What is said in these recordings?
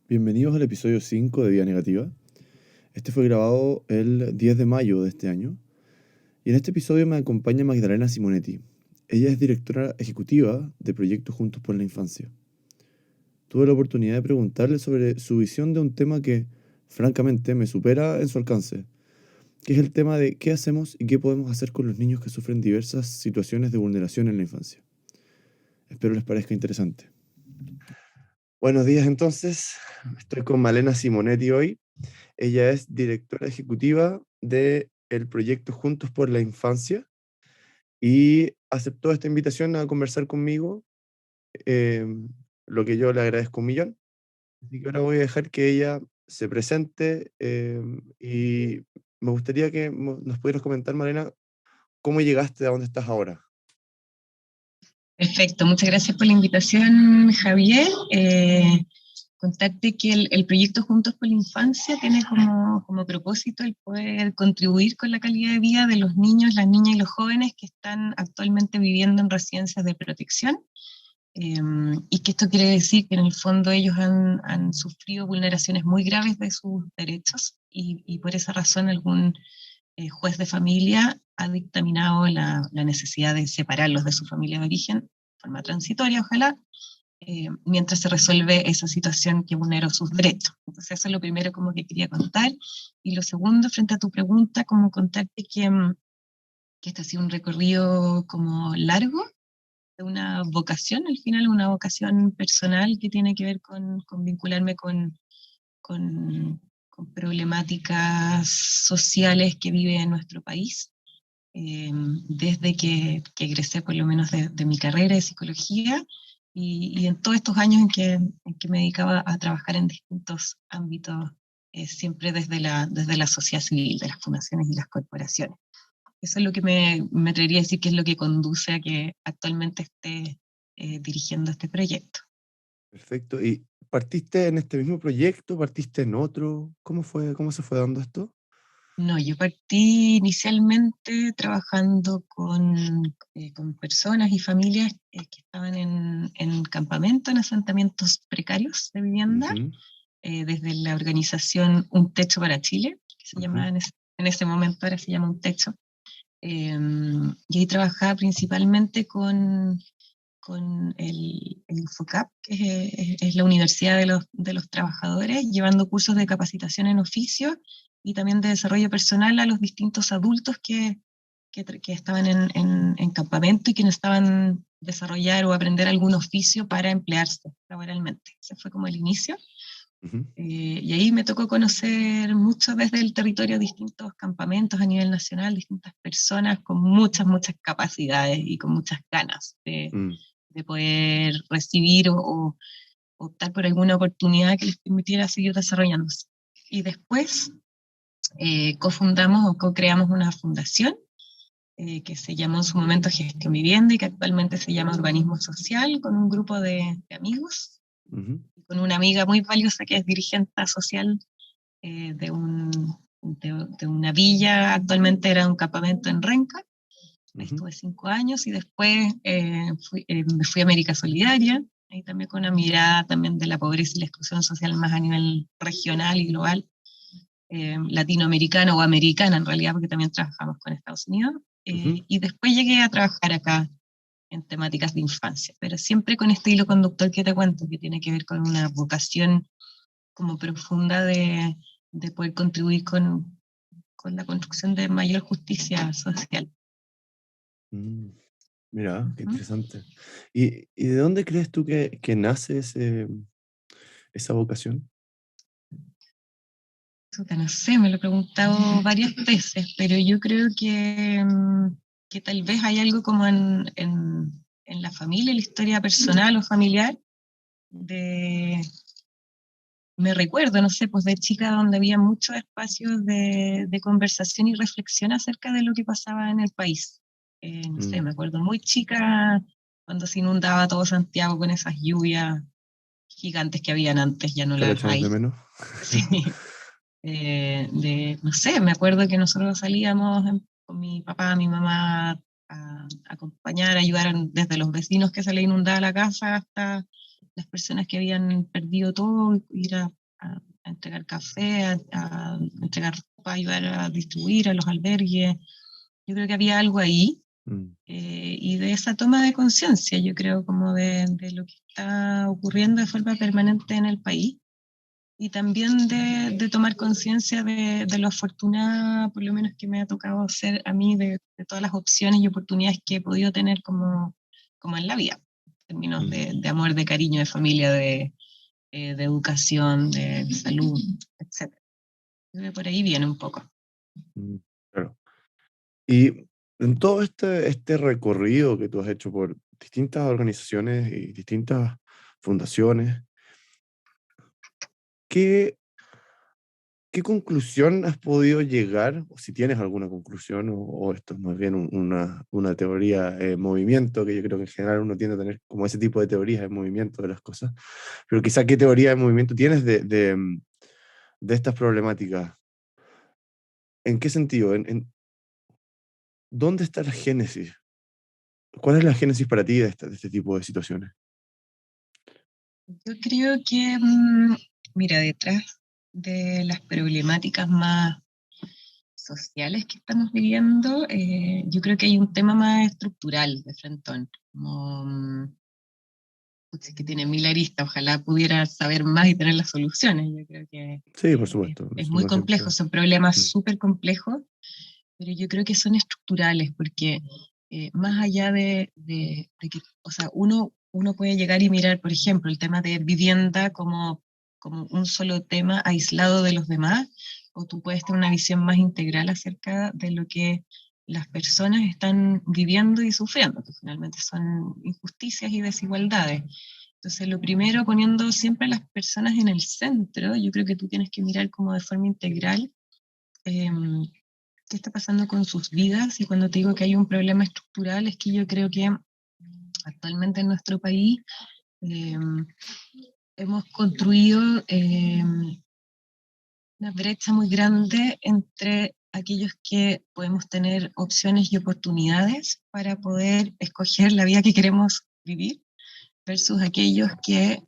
Bienvenidos al episodio 5 de Vía Negativa. Este fue grabado el 10 de mayo de este año y en este episodio me acompaña Magdalena Simonetti. Ella es directora ejecutiva de Proyectos Juntos por la Infancia. Tuve la oportunidad de preguntarle sobre su visión de un tema que, francamente, me supera en su alcance, que es el tema de qué hacemos y qué podemos hacer con los niños que sufren diversas situaciones de vulneración en la infancia. Espero les parezca interesante. Buenos días entonces, estoy con Malena Simonetti hoy. Ella es directora ejecutiva del proyecto Juntos por la Infancia y aceptó esta invitación a conversar conmigo, eh, lo que yo le agradezco un millón. Así que ahora voy a dejar que ella se presente y me gustaría que nos pudieras comentar, Malena, cómo llegaste a donde estás ahora. Perfecto, muchas gracias por la invitación, Javier. Contarte que el proyecto Juntos por la Infancia tiene como propósito el poder contribuir con la calidad de vida de los niños, las niñas y los jóvenes que están actualmente viviendo en residencias de protección. Y que esto quiere decir que en el fondo ellos han sufrido vulneraciones muy graves de sus derechos y por esa razón algún juez de familia ha dictaminado la necesidad de separarlos de su familia de origen, de forma transitoria, ojalá, mientras se resuelve esa situación que vulneró sus derechos. Entonces eso es lo primero como que quería contar. Y lo segundo, frente a tu pregunta, como contarte que este ha sido un recorrido como largo, de una vocación, al final una vocación personal que tiene que ver con vincularme con problemáticas sociales que vive en nuestro país. Desde que egresé por lo menos de mi carrera de psicología y en todos estos años en que me dedicaba a trabajar en distintos ámbitos, siempre desde la sociedad civil, de las fundaciones y las corporaciones. Eso es lo que me atrevería a decir que es lo que conduce a que actualmente esté dirigiendo este proyecto. Perfecto. ¿Y partiste en este mismo proyecto? ¿Partiste en otro? ¿Cómo fue, cómo se fue dando esto? No, yo partí inicialmente trabajando con personas y familias que estaban en campamento, en asentamientos precarios de vivienda, Ujú, desde la organización Un Techo para Chile, que se ujú, llamaba en ese momento, ahora se llama Un Techo. Y ahí trabajaba principalmente con el INFOCAP, que es la Universidad de los Trabajadores, llevando cursos de capacitación en oficio y también de desarrollo personal a los distintos adultos que estaban en campamento y que necesitaban desarrollar o aprender algún oficio para emplearse laboralmente. Ese fue como el inicio. ujú. Y ahí me tocó conocer mucho desde el territorio distintos campamentos a nivel nacional, distintas personas con muchas, muchas capacidades y con muchas ganas Mm. de poder recibir o optar por alguna oportunidad que les permitiera seguir desarrollándose. Y después cofundamos o co-creamos una fundación que se llamó en su momento Gestión Vivienda y que actualmente se llama Urbanismo Social, con un grupo de amigos, Ujú, con una amiga muy valiosa que es dirigente social de, de una villa, actualmente era un campamento en Renca. Ahí ujú. estuve 5 años y después me fui a América Solidaria, ahí también con una mirada también de la pobreza y la exclusión social más a nivel regional y global, latinoamericana o americana en realidad, porque también trabajamos con Estados Unidos. Ujú. Y después llegué a trabajar acá en temáticas de infancia, pero siempre con este hilo conductor que te cuento, que tiene que ver con una vocación como profunda de poder contribuir con la construcción de mayor justicia social. Mm, mira, qué Ujú. interesante. ¿Y de dónde crees tú que nace esa vocación? Puta, no sé, me lo he preguntado varias veces, pero yo creo que tal vez hay algo como en la familia, la historia personal o familiar, de, me recuerdo, no sé, pues de chica donde había muchos espacios de conversación y reflexión acerca de lo que pasaba en el país. No sé, Mm, me acuerdo muy chica cuando se inundaba todo Santiago con esas lluvias gigantes que habían antes, ya no ¿ya lo las echamos de hay. menos? Sí. No sé, me acuerdo que nosotros salíamos con mi papá, mi mamá, a acompañar, a ayudar desde los vecinos que se le inundaba la casa hasta las personas que habían perdido todo, ir a entregar café, a entregar ropa, ayudar a distribuir a los albergues. Yo creo que había algo ahí, y de esa toma de conciencia, yo creo, como de lo que está ocurriendo de forma permanente en el país, y también de tomar conciencia de lo afortunada, por lo menos que me ha tocado ser a mí, de todas las opciones y oportunidades que he podido tener como en la vida, en términos de amor, de cariño, de familia, de educación, de salud, etc. Creo que por ahí viene un poco. Claro. Y en todo este recorrido que tú has hecho por distintas organizaciones y distintas fundaciones, ¿qué, qué conclusión has podido llegar? O si tienes alguna conclusión, o esto es más bien una teoría de movimiento, que yo creo que en general uno tiende a tener como ese tipo de teorías de movimiento de las cosas, pero quizá qué teoría de movimiento tienes de estas problemáticas. ¿En qué sentido? ¿Dónde está la génesis? ¿Cuál es la génesis para ti de este tipo de situaciones? Yo creo que, mira, detrás de las problemáticas más sociales que estamos viviendo, yo creo que hay un tema más estructural de frentón, como, que tiene mil aristas, ojalá pudiera saber más y tener las soluciones. Yo creo que Sí, por supuesto. es Eso muy uno complejo, siempre... son problemas Mm. súper complejos, pero yo creo que son estructurales, porque más allá de que, o sea, uno puede llegar y mirar, por ejemplo, el tema de vivienda como un solo tema aislado de los demás, o tú puedes tener una visión más integral acerca de lo que las personas están viviendo y sufriendo, que finalmente son injusticias y desigualdades. Entonces, lo primero, poniendo siempre a las personas en el centro, yo creo que tú tienes que mirar como de forma integral eh, qué está pasando con sus vidas. Y cuando te digo que hay un problema estructural, es que yo creo que actualmente en nuestro país eh, hemos construido una brecha muy grande entre aquellos que podemos tener opciones y oportunidades para poder escoger la vida que queremos vivir, versus aquellos que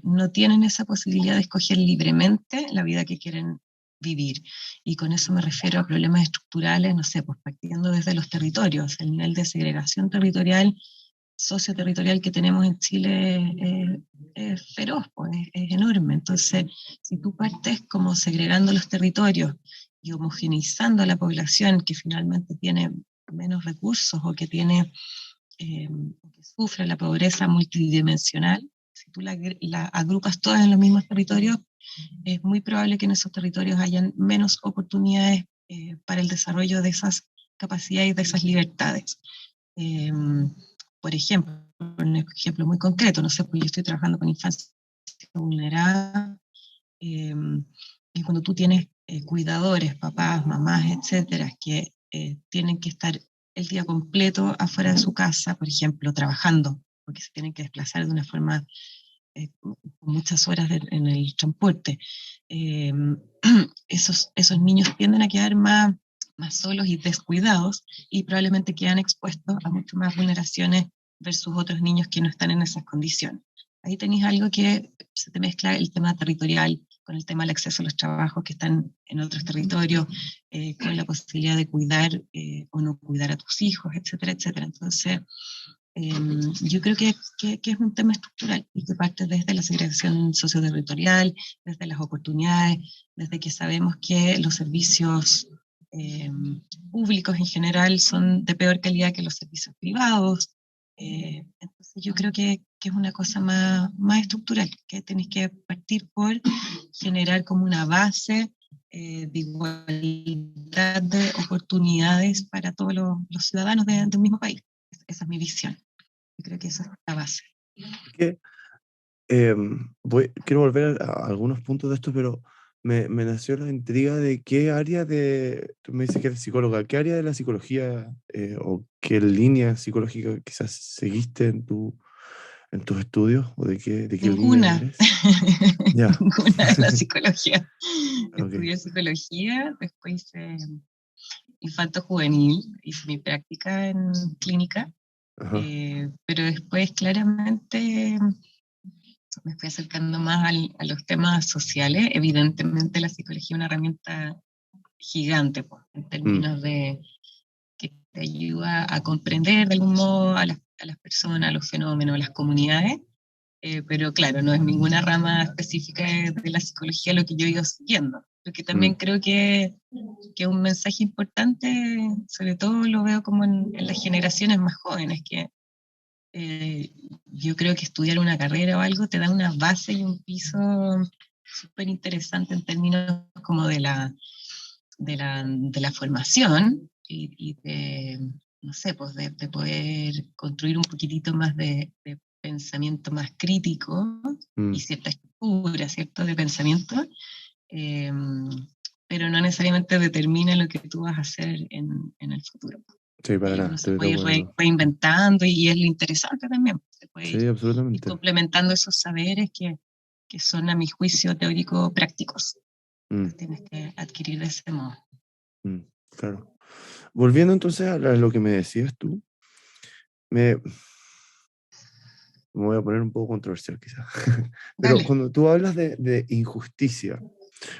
no tienen esa posibilidad de escoger libremente la vida que quieren vivir. Y con eso me refiero a problemas estructurales, no sé, pues partiendo desde los territorios, el nivel de segregación territorial, socioterritorial que tenemos en Chile es feroz, pues, es enorme. Entonces, si tú partes como segregando los territorios y homogeneizando a la población que finalmente tiene menos recursos o que tiene que sufre la pobreza multidimensional, si tú la agrupas todas en los mismos territorios, es muy probable que en esos territorios hayan menos oportunidades para el desarrollo de esas capacidades y de esas libertades. Eh, por ejemplo, un ejemplo muy concreto, no sé, pues yo estoy trabajando con infancia vulnerada, y cuando tú tienes cuidadores, papás, mamás, etcétera, que tienen que estar el día completo afuera de su casa, por ejemplo, trabajando, porque se tienen que desplazar de una forma con muchas horas en el transporte, eh, esos niños tienden a quedar más solos y descuidados, y probablemente quedan expuestos a mucho más vulneraciones versus otros niños que no están en esas condiciones. Ahí tenéis algo que se te mezcla el tema territorial con el tema del acceso a los trabajos que están en otros territorios, con la posibilidad de cuidar o no cuidar a tus hijos, etcétera, etcétera. Entonces, yo creo que es un tema estructural y que parte desde la segregación socioterritorial, desde las oportunidades, desde que sabemos que los servicios eh, públicos en general son de peor calidad que los servicios privados. Entonces yo creo que es una cosa más estructural, que tenéis que partir por generar como una base de igualdad de oportunidades para todos los ciudadanos de un mismo país. Esa es mi visión. Yo creo que esa es la base. Que, quiero volver a algunos puntos de esto, pero me nació la intriga de qué área de, tú me dices que eres psicóloga, qué área de la psicología o qué línea psicológica quizás seguiste en tus estudios o de qué línea Ninguna, eres. Ya. ninguna de la psicología. Ok. Estudié psicología, después hice infanto juvenil, hice mi práctica en clínica, Ajá. pero después claramente me fui acercando más a los temas sociales. Evidentemente la psicología es una herramienta gigante, pues, en términos de que te ayuda a comprender de algún modo a las personas, a los fenómenos, a las comunidades. Pero claro, no es ninguna rama específica de la psicología lo que yo he ido siguiendo. Lo que también creo que un mensaje importante, sobre todo lo veo como en las generaciones más jóvenes, que eh, yo creo que estudiar una carrera o algo te da una base y un piso súper interesante en términos como de la formación y de, no sé, pues de poder construir un poquitito más de pensamiento más crítico y Mm. cierta estructura, ¿cierto?, de pensamiento, eh, pero no necesariamente determina lo que tú vas a hacer en el futuro. Sí, para Y nada, uno se estoy de puede ir acuerdo. reinventando y es lo interesante también. Se puede Sí, ir absolutamente. complementando esos saberes que son, a mi juicio, teórico-prácticos. Mm, Los tienes que adquirir de ese modo. mm, claro. Volviendo entonces a lo que me decías tú, me, me voy a poner un poco controversial quizás, pero Dale. cuando tú hablas de injusticia,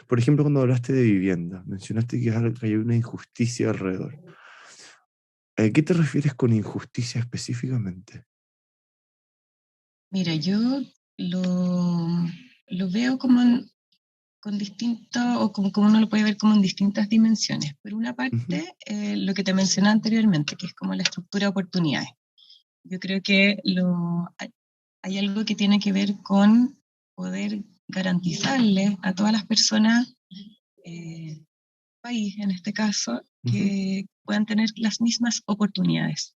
por ejemplo, cuando hablaste de vivienda, mencionaste que hay una injusticia alrededor. ¿A qué te refieres con injusticia específicamente? Mira, yo lo, lo veo como con distintos, o como uno lo puede ver como en distintas dimensiones. Por una Ujú, parte, lo que te mencioné anteriormente, que es como la estructura de oportunidades. Yo creo que hay algo que tiene que ver con poder garantizarle a todas las personas, país en este caso, ujú, que puedan tener las mismas oportunidades.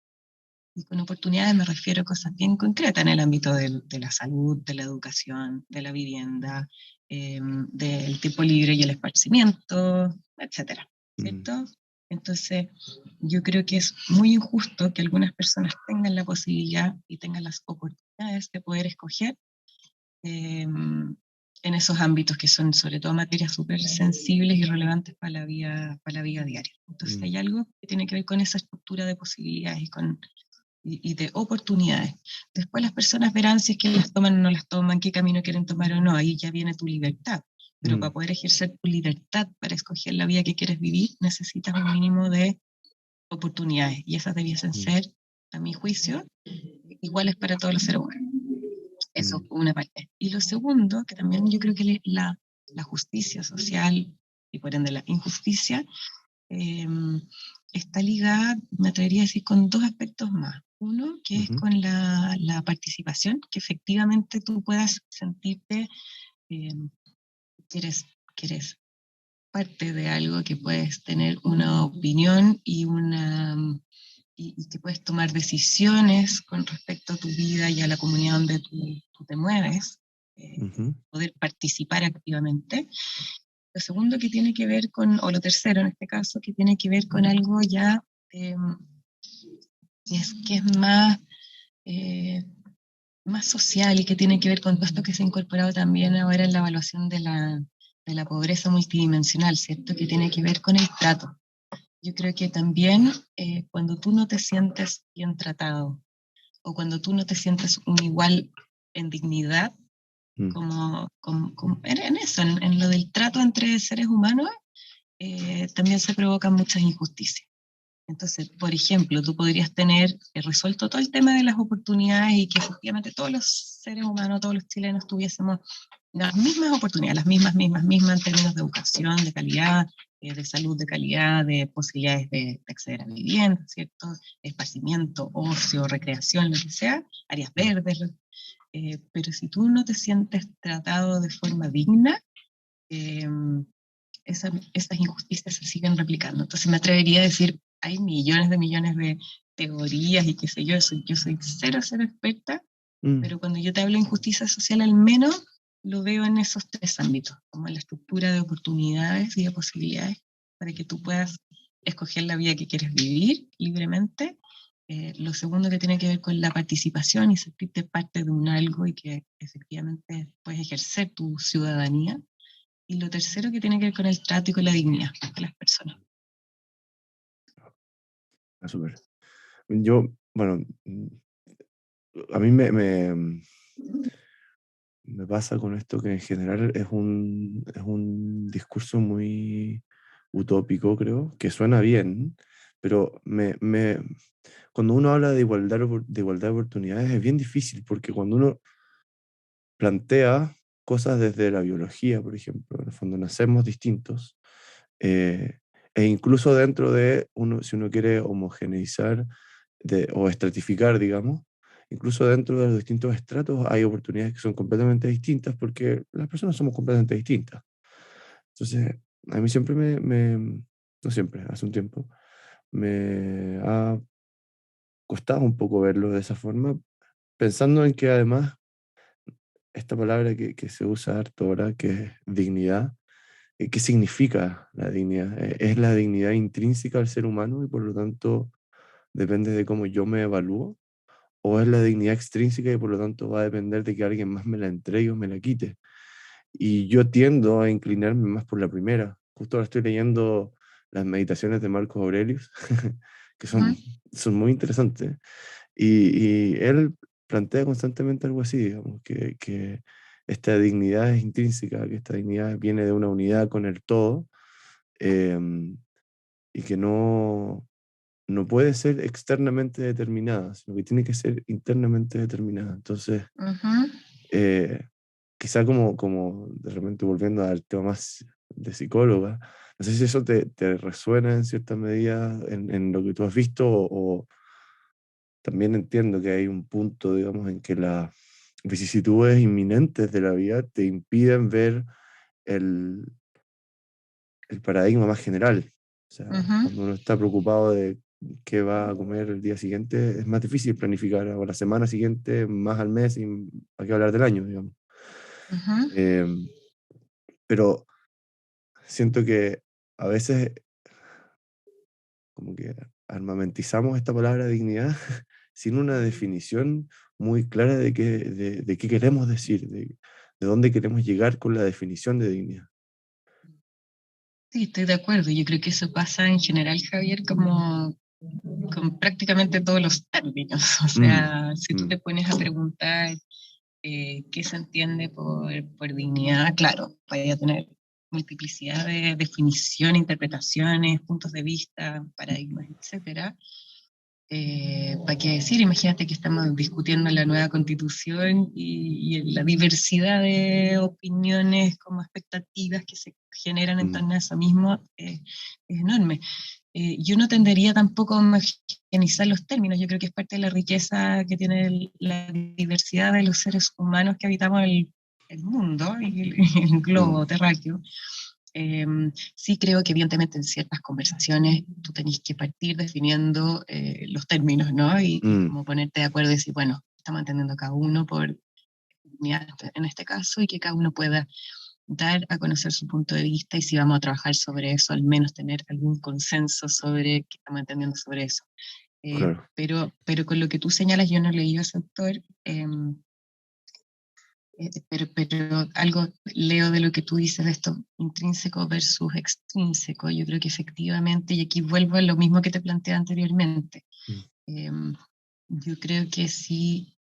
Y con oportunidades me refiero a cosas bien concretas en el ámbito de la salud, de la educación, de la vivienda, del tiempo libre y el esparcimiento, etcétera, mm, ¿cierto? Entonces, yo creo que es muy injusto que algunas personas tengan la posibilidad y tengan las oportunidades de poder escoger en esos ámbitos que son sobre todo materias súper sensibles y relevantes para la vida diaria. Entonces, mm, hay algo que tiene que ver con esa estructura de posibilidades y de oportunidades. Después las personas verán si es que las toman o no las toman, qué camino quieren tomar o no, ahí ya viene tu libertad. Pero para mm, poder ejercer tu libertad, para escoger la vida que quieres vivir, necesitas un mínimo de oportunidades y esas debiesen mm, ser, a mi juicio, iguales para todos los seres humanos. Eso mm, por una parte. Y lo segundo, que también yo creo que la justicia social y por ende la injusticia, eh, está ligada, me atrevería a decir, con dos aspectos más. Uno, que es ujú, con la participación, que efectivamente tú puedas sentirte eh, que, que eres parte de algo, que puedes tener una opinión y que puedes tomar decisiones con respecto a tu vida y a la comunidad donde tú te mueves, ujú, poder participar activamente. Lo segundo que tiene que ver con, o lo tercero en este caso, que tiene que ver con algo ya eh, que es eh, más social y que tiene que ver con todo esto que se ha incorporado también ahora en la evaluación de la pobreza multidimensional, ¿cierto? Que tiene que ver con el trato. Yo creo que también cuando tú no te sientes bien tratado o cuando tú no te sientes un igual en dignidad, mm, como en eso, en lo del trato entre seres humanos, también se provocan muchas injusticias. Entonces, por ejemplo, tú podrías tener resuelto todo el tema de las oportunidades y que efectivamente todos los seres humanos, todos los chilenos tuviésemos las mismas oportunidades, las mismas en términos de educación, de calidad, de salud de calidad, de posibilidades de acceder a vivienda, ¿cierto? Esparcimiento, ocio, recreación, lo que sea, áreas mm, verdes. Pero si tú no te sientes tratado de forma digna, eh, esas injusticias se siguen replicando. Entonces me atrevería a decir, hay millones de teorías y qué sé yo, yo soy cero experta, mm, pero cuando yo te hablo de injusticia social, al menos lo veo en esos tres ámbitos, como en la estructura de oportunidades y de posibilidades para que tú puedas escoger la vida que quieres vivir libremente. Lo segundo que tiene que ver con la participación y sentirte parte de un algo y que efectivamente puedes ejercer tu ciudadanía. Y lo tercero que tiene que ver con el trato y con la dignidad de las personas. ah, súper. Yo, bueno, a mí me pasa con esto que en general es un discurso muy utópico, creo, que suena bien, pero cuando uno habla de igualdad de oportunidades es bien difícil, porque cuando uno plantea cosas desde la biología, por ejemplo, en el fondo nacemos distintos, eh, e incluso dentro de uno, si uno quiere homogeneizar o estratificar, digamos, incluso dentro de los distintos estratos hay oportunidades que son completamente distintas porque las personas somos completamente distintas. Entonces, a mí siempre no siempre, hace un tiempo, me ha costado un poco verlo de esa forma, pensando en que además esta palabra que se usa harto ahora, que es dignidad, ¿qué significa la dignidad? ¿Es la dignidad intrínseca al ser humano y por lo tanto depende de cómo yo me evalúo? ¿O es la dignidad extrínseca y por lo tanto va a depender de que alguien más me la entregue o me la quite? Y yo tiendo a inclinarme más por la primera. Justo ahora estoy leyendo las meditaciones de Marcos Aurelius, que Ujú, son muy interesantes. Y él plantea constantemente algo así, digamos, que esta dignidad es intrínseca, que esta dignidad viene de una unidad con el todo, y que no puede ser externamente determinada, sino que tiene que ser internamente determinada. Entonces, ujú. eh, quizá como de repente volviendo al tema más de psicóloga, no sé si eso te resuena en cierta medida en lo que tú has visto o también entiendo que hay un punto, digamos, en que las vicisitudes inminentes de la vida te impiden ver el, el paradigma más general. O sea, Ujú, cuando uno está preocupado de qué va a comer el día siguiente, es más difícil planificar o la semana siguiente, más al mes, y para qué hablar del año, digamos. ujú. Eh, pero siento que a veces como que armamentizamos esta palabra dignidad sin una definición muy clara de qué queremos decir, de dónde queremos llegar con la definición de dignidad. Sí, estoy de acuerdo. Yo creo que eso pasa en general, Javier, como con prácticamente todos los términos. O Mm, sea, si tú te mm, pones a preguntar qué se entiende por dignidad, claro, vaya a tener multiplicidad de definiciones, interpretaciones, puntos de vista, paradigmas, etcétera. ¿Para qué decir? Imagínate que estamos discutiendo la nueva constitución y la diversidad de opiniones como expectativas que se generan en mm, torno a eso mismo es enorme. Yo no tendería tampoco a homogeneizar los términos, yo creo que es parte de la riqueza que tiene la diversidad de los seres humanos que habitamos el mundo y el mm, globo terráqueo. Sí creo que evidentemente en ciertas conversaciones tú tenés que partir definiendo los términos, ¿no? Y mm, como ponerte de acuerdo y decir, bueno, estamos entendiendo cada uno por dignidad en este caso y que cada uno pueda dar a conocer su punto de vista y si vamos a trabajar sobre eso, al menos tener algún consenso sobre qué estamos entendiendo sobre eso. claro. Pero con lo que tú señalas, yo no leí ese autor, pero algo leo de lo que tú dices de esto intrínseco versus extrínseco. Yo creo que efectivamente, y aquí vuelvo a lo mismo que te planteé anteriormente, Mm, eh, yo creo que sí,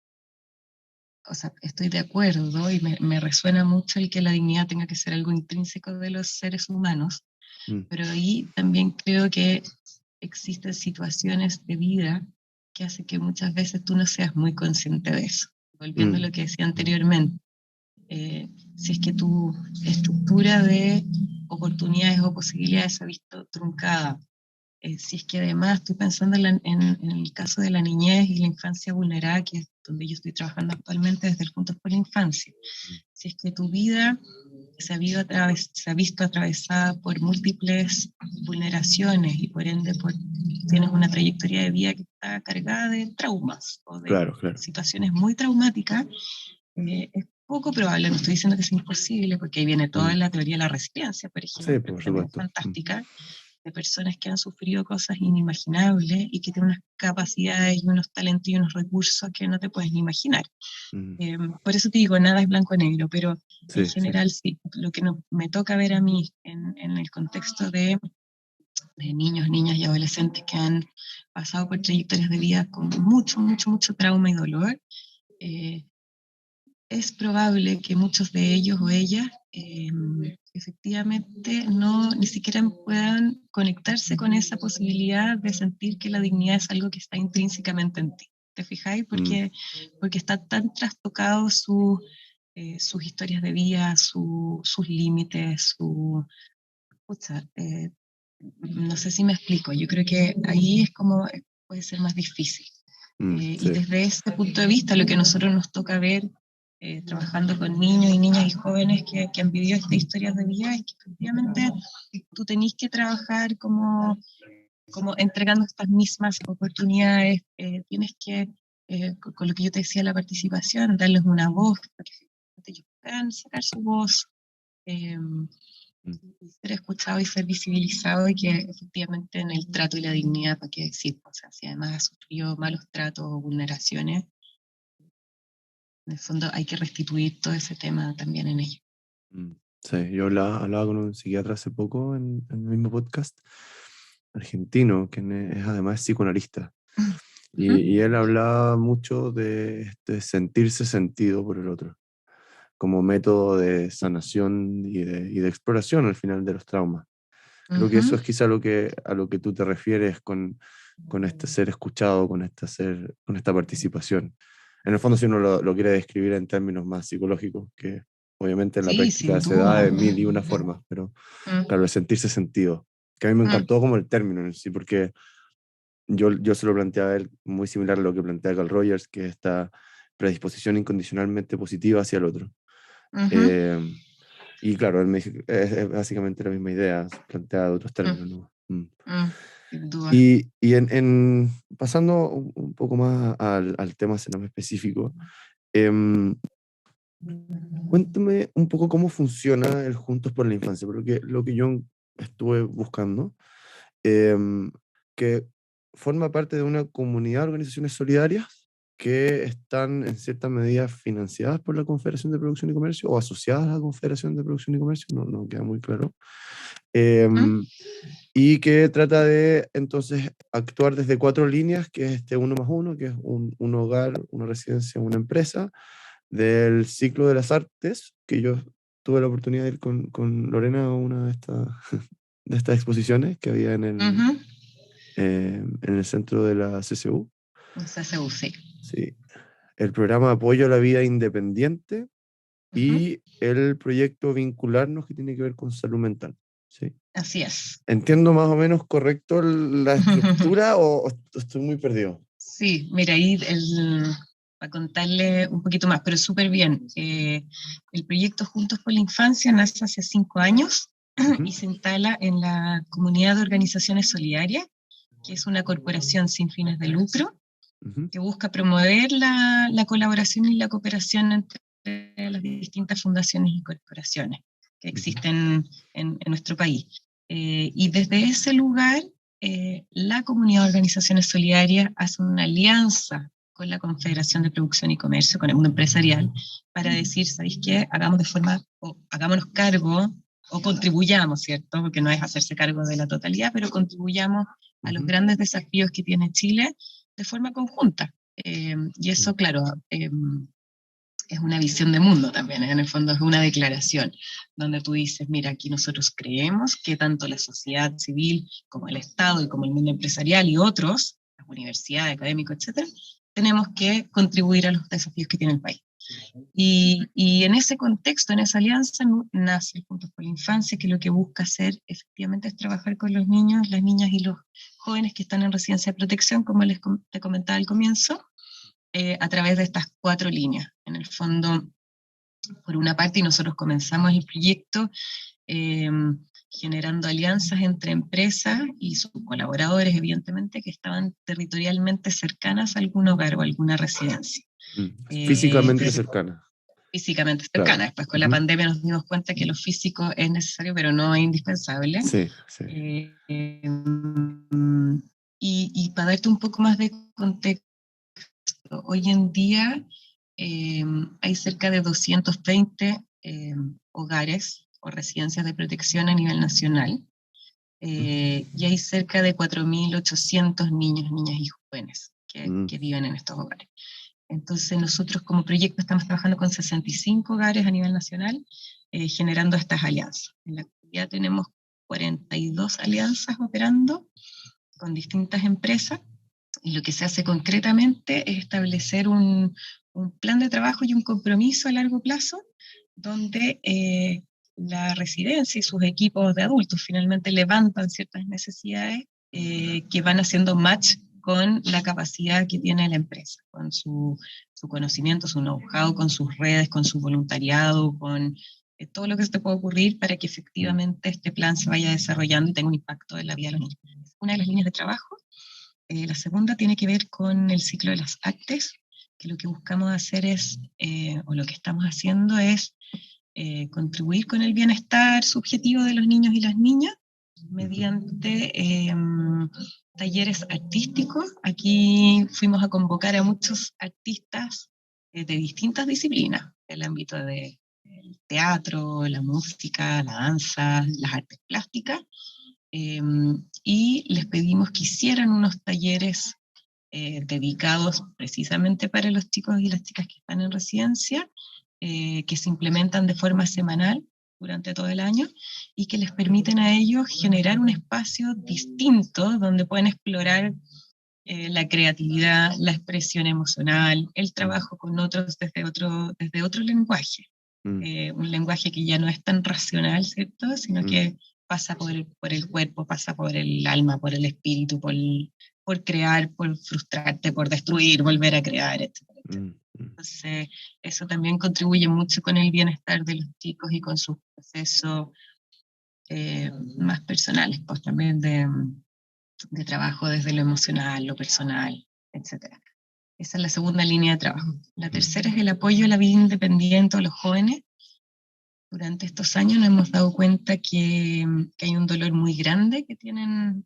o sea, estoy de acuerdo y me resuena mucho el que la dignidad tenga que ser algo intrínseco de los seres humanos, mm, pero ahí también creo que existen situaciones de vida que hacen que muchas veces tú no seas muy consciente de eso. Volviendo a mm, lo que decía mm, anteriormente, si es que tu estructura de oportunidades o posibilidades se ha visto truncada, si es que además estoy pensando en el caso de la niñez y la infancia vulnerada, que es donde yo estoy trabajando actualmente desde el Juntos por la Infancia, si es que tu vida se ha visto atravesada por múltiples vulneraciones y por ende tienes una trayectoria de vida que está cargada de traumas o de claro, claro. situaciones muy traumáticas, es poco probable, no estoy diciendo que sea imposible, porque ahí viene toda Mm, la teoría de la resiliencia, por sí, ejemplo, por que también es supuesto. Mm, fantástica, de personas que han sufrido cosas inimaginables y que tienen unas capacidades y unos talentos y unos recursos que no te puedes ni imaginar. mm, Por eso te digo, nada es blanco o negro, pero en sí, sí. general sí, lo que me toca ver a mí en el contexto de niños, niñas y adolescentes que han pasado por trayectorias de vida con mucho, mucho, mucho trauma y dolor, eh, es probable que muchos de ellos o ellas efectivamente ni siquiera puedan conectarse con esa posibilidad de sentir que la dignidad es algo que está intrínsecamente en ti. ¿Te fijáis? Porque está tan trastocado sus historias de vida, sus límites, no sé si me explico, yo creo que ahí es como puede ser más difícil. Sí. Y desde ese punto de vista, lo que a nosotros nos toca ver trabajando con niños y niñas y jóvenes que han vivido estas historias de vida, es que efectivamente tú tenés que trabajar como entregando estas mismas oportunidades, tienes que, con lo que yo te decía, la participación, darles una voz para que ellos puedan sacar su voz, ser escuchado y ser visibilizado, y que efectivamente en el trato y la dignidad, ¿para qué decir? O sea, si además ha sufrido malos tratos o vulneraciones, en el fondo hay que restituir todo ese tema también en ellos. Sí, yo hablaba con un psiquiatra hace poco en el mismo podcast, argentino, que es además psicoanalista. Y él hablaba mucho de sentirse sentido por el otro, como método de sanación y de exploración al final de los traumas. Creo que eso es quizá a lo que tú te refieres con este ser escuchado, con esta participación. En el fondo, si uno lo quiere describir en términos más psicológicos, que obviamente en la Sí, práctica sin se da duda. de mil y una formas, pero claro, el sentirse sentido, que a mí me encantó como el término en sí, porque yo se lo planteaba a él muy similar a lo que plantea Carl Rogers, que es esta predisposición incondicionalmente positiva hacia el otro. Y claro, él me dijo, es básicamente la misma idea, planteada de otros términos, ¿no? Sin duda. Y pasando un poco más al tema más específico, cuéntame un poco cómo funciona el Juntos por la Infancia, porque lo que yo estuve buscando, que forma parte de una comunidad de organizaciones solidarias que están en cierta medida financiadas por la Confederación de Producción y Comercio o asociadas a la Confederación de Producción y Comercio, no queda muy claro. Y que trata de entonces actuar desde 4 líneas, que es este 1+1, que es un hogar, una residencia, una empresa, del ciclo de las artes, que yo tuve la oportunidad de ir con Lorena a una de estas exposiciones que había en el centro de la CCU. CCU, sí. Sí. El programa Apoyo a la Vida Independiente y el proyecto Vincularnos, que tiene que ver con salud mental. ¿Sí? Así es. ¿Entiendo más o menos correcto la estructura o estoy muy perdido? Sí, mira, ahí para contarle un poquito más, pero súper bien. El proyecto Juntos por la Infancia nace hace 5 años y se instala en la Comunidad de Organizaciones Solidarias, que es una corporación sin fines de lucro que busca promover la colaboración y la cooperación entre las distintas fundaciones y corporaciones que existen en nuestro país. Y desde ese lugar, la Comunidad de Organizaciones Solidarias hace una alianza con la Confederación de Producción y Comercio, con el mundo empresarial, para decir, ¿sabéis qué? Hagámonos cargo o contribuyamos, ¿cierto? Porque no es hacerse cargo de la totalidad, pero contribuyamos a los grandes desafíos que tiene Chile de forma conjunta. Y eso, claro, es una visión de mundo también, en el fondo es una declaración donde tú dices, mira, aquí nosotros creemos que tanto la sociedad civil como el Estado y como el mundo empresarial y otros, las universidades, académicos, etcétera, tenemos que contribuir a los desafíos que tiene el país. Y en ese contexto, en esa alianza, nace Juntos por la Infancia, que lo que busca hacer efectivamente es trabajar con los niños, las niñas y los jóvenes que están en residencia de protección, como te comentaba al comienzo, a través de estas 4 líneas. En el fondo, por una parte, y nosotros comenzamos el proyecto generando alianzas entre empresas y sus colaboradores, evidentemente, que estaban territorialmente cercanas a algún hogar o alguna residencia. Físicamente cercana. Físicamente cercana. Claro. Después con la pandemia nos dimos cuenta que lo físico es necesario, pero no es indispensable. Sí, sí. Y para darte un poco más de contexto, hoy en día hay cerca de 220 hogares o residencias de protección a nivel nacional y hay cerca de 4.800 niños, niñas y jóvenes que viven en estos hogares. Entonces nosotros como proyecto estamos trabajando con 65 hogares a nivel nacional, generando estas alianzas. En la actualidad tenemos 42 alianzas operando con distintas empresas, y lo que se hace concretamente es establecer un plan de trabajo y un compromiso a largo plazo, donde la residencia y sus equipos de adultos finalmente levantan ciertas necesidades que van haciendo match con la capacidad que tiene la empresa, con su conocimiento, su know-how, con sus redes, con su voluntariado, con todo lo que se te puede ocurrir para que efectivamente este plan se vaya desarrollando y tenga un impacto en la vida de los niños. Una de las líneas de trabajo. La segunda tiene que ver con el ciclo de las ACTES, que lo que buscamos hacer es, o lo que estamos haciendo es contribuir con el bienestar subjetivo de los niños y las niñas mediante talleres artísticos. Aquí fuimos a convocar a muchos artistas de distintas disciplinas, el ámbito del teatro, la música, la danza, las artes plásticas, y les pedimos que hicieran unos talleres dedicados precisamente para los chicos y las chicas que están en residencia, que se implementan de forma semanal durante todo el año y que les permiten a ellos generar un espacio distinto donde pueden explorar la creatividad, la expresión emocional, el trabajo con otros desde otro lenguaje. Un lenguaje que ya no es tan racional, ¿cierto? Sino que pasa por el cuerpo, pasa por el alma, por el espíritu, por crear, por frustrarte, por destruir, volver a crear, etc. Entonces, eso también contribuye mucho con el bienestar de los chicos y con sus procesos más personales, pues también de trabajo desde lo emocional, lo personal, etc. Esa es la segunda línea de trabajo. La tercera es el apoyo a la vida independiente de los jóvenes. Durante estos años nos hemos dado cuenta que hay un dolor muy grande que tienen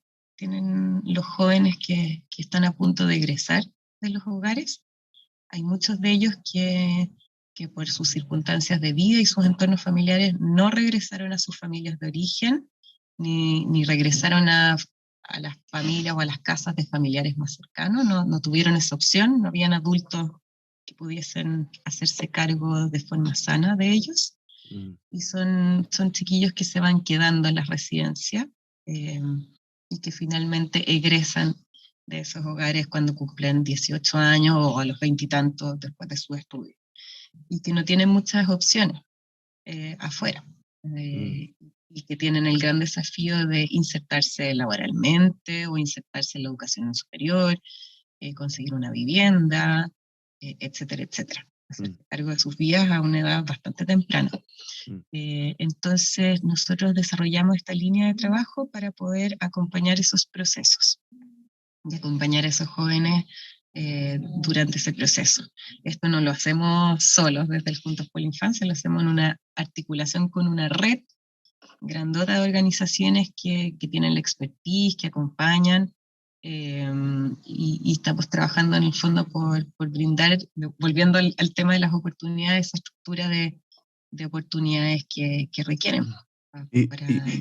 los jóvenes que están a punto de egresar de los hogares. Hay muchos de ellos que por sus circunstancias de vida y sus entornos familiares no regresaron a sus familias de origen, ni regresaron a las familias o a las casas de familiares más cercanos, no tuvieron esa opción, no habían adultos que pudiesen hacerse cargo de forma sana de ellos. Y son chiquillos que se van quedando en las residencias y que finalmente egresan de esos hogares cuando cumplen 18 años o a los 20 y tantos después de su estudio, y que no tienen muchas opciones afuera, y que tienen el gran desafío de insertarse laboralmente o insertarse en la educación superior, conseguir una vivienda, etcétera, etcétera. Hacerse cargo de sus vidas a una edad bastante temprana. Entonces nosotros desarrollamos esta línea de trabajo para poder acompañar esos procesos y acompañar a esos jóvenes durante ese proceso. Esto no lo hacemos solos desde el Juntos por la Infancia, lo hacemos en una articulación con una red grandota de organizaciones que tienen la expertise, que acompañan, y estamos trabajando en el fondo por brindar, volviendo al tema de las oportunidades, esa estructura de oportunidades que requieren. ¿Y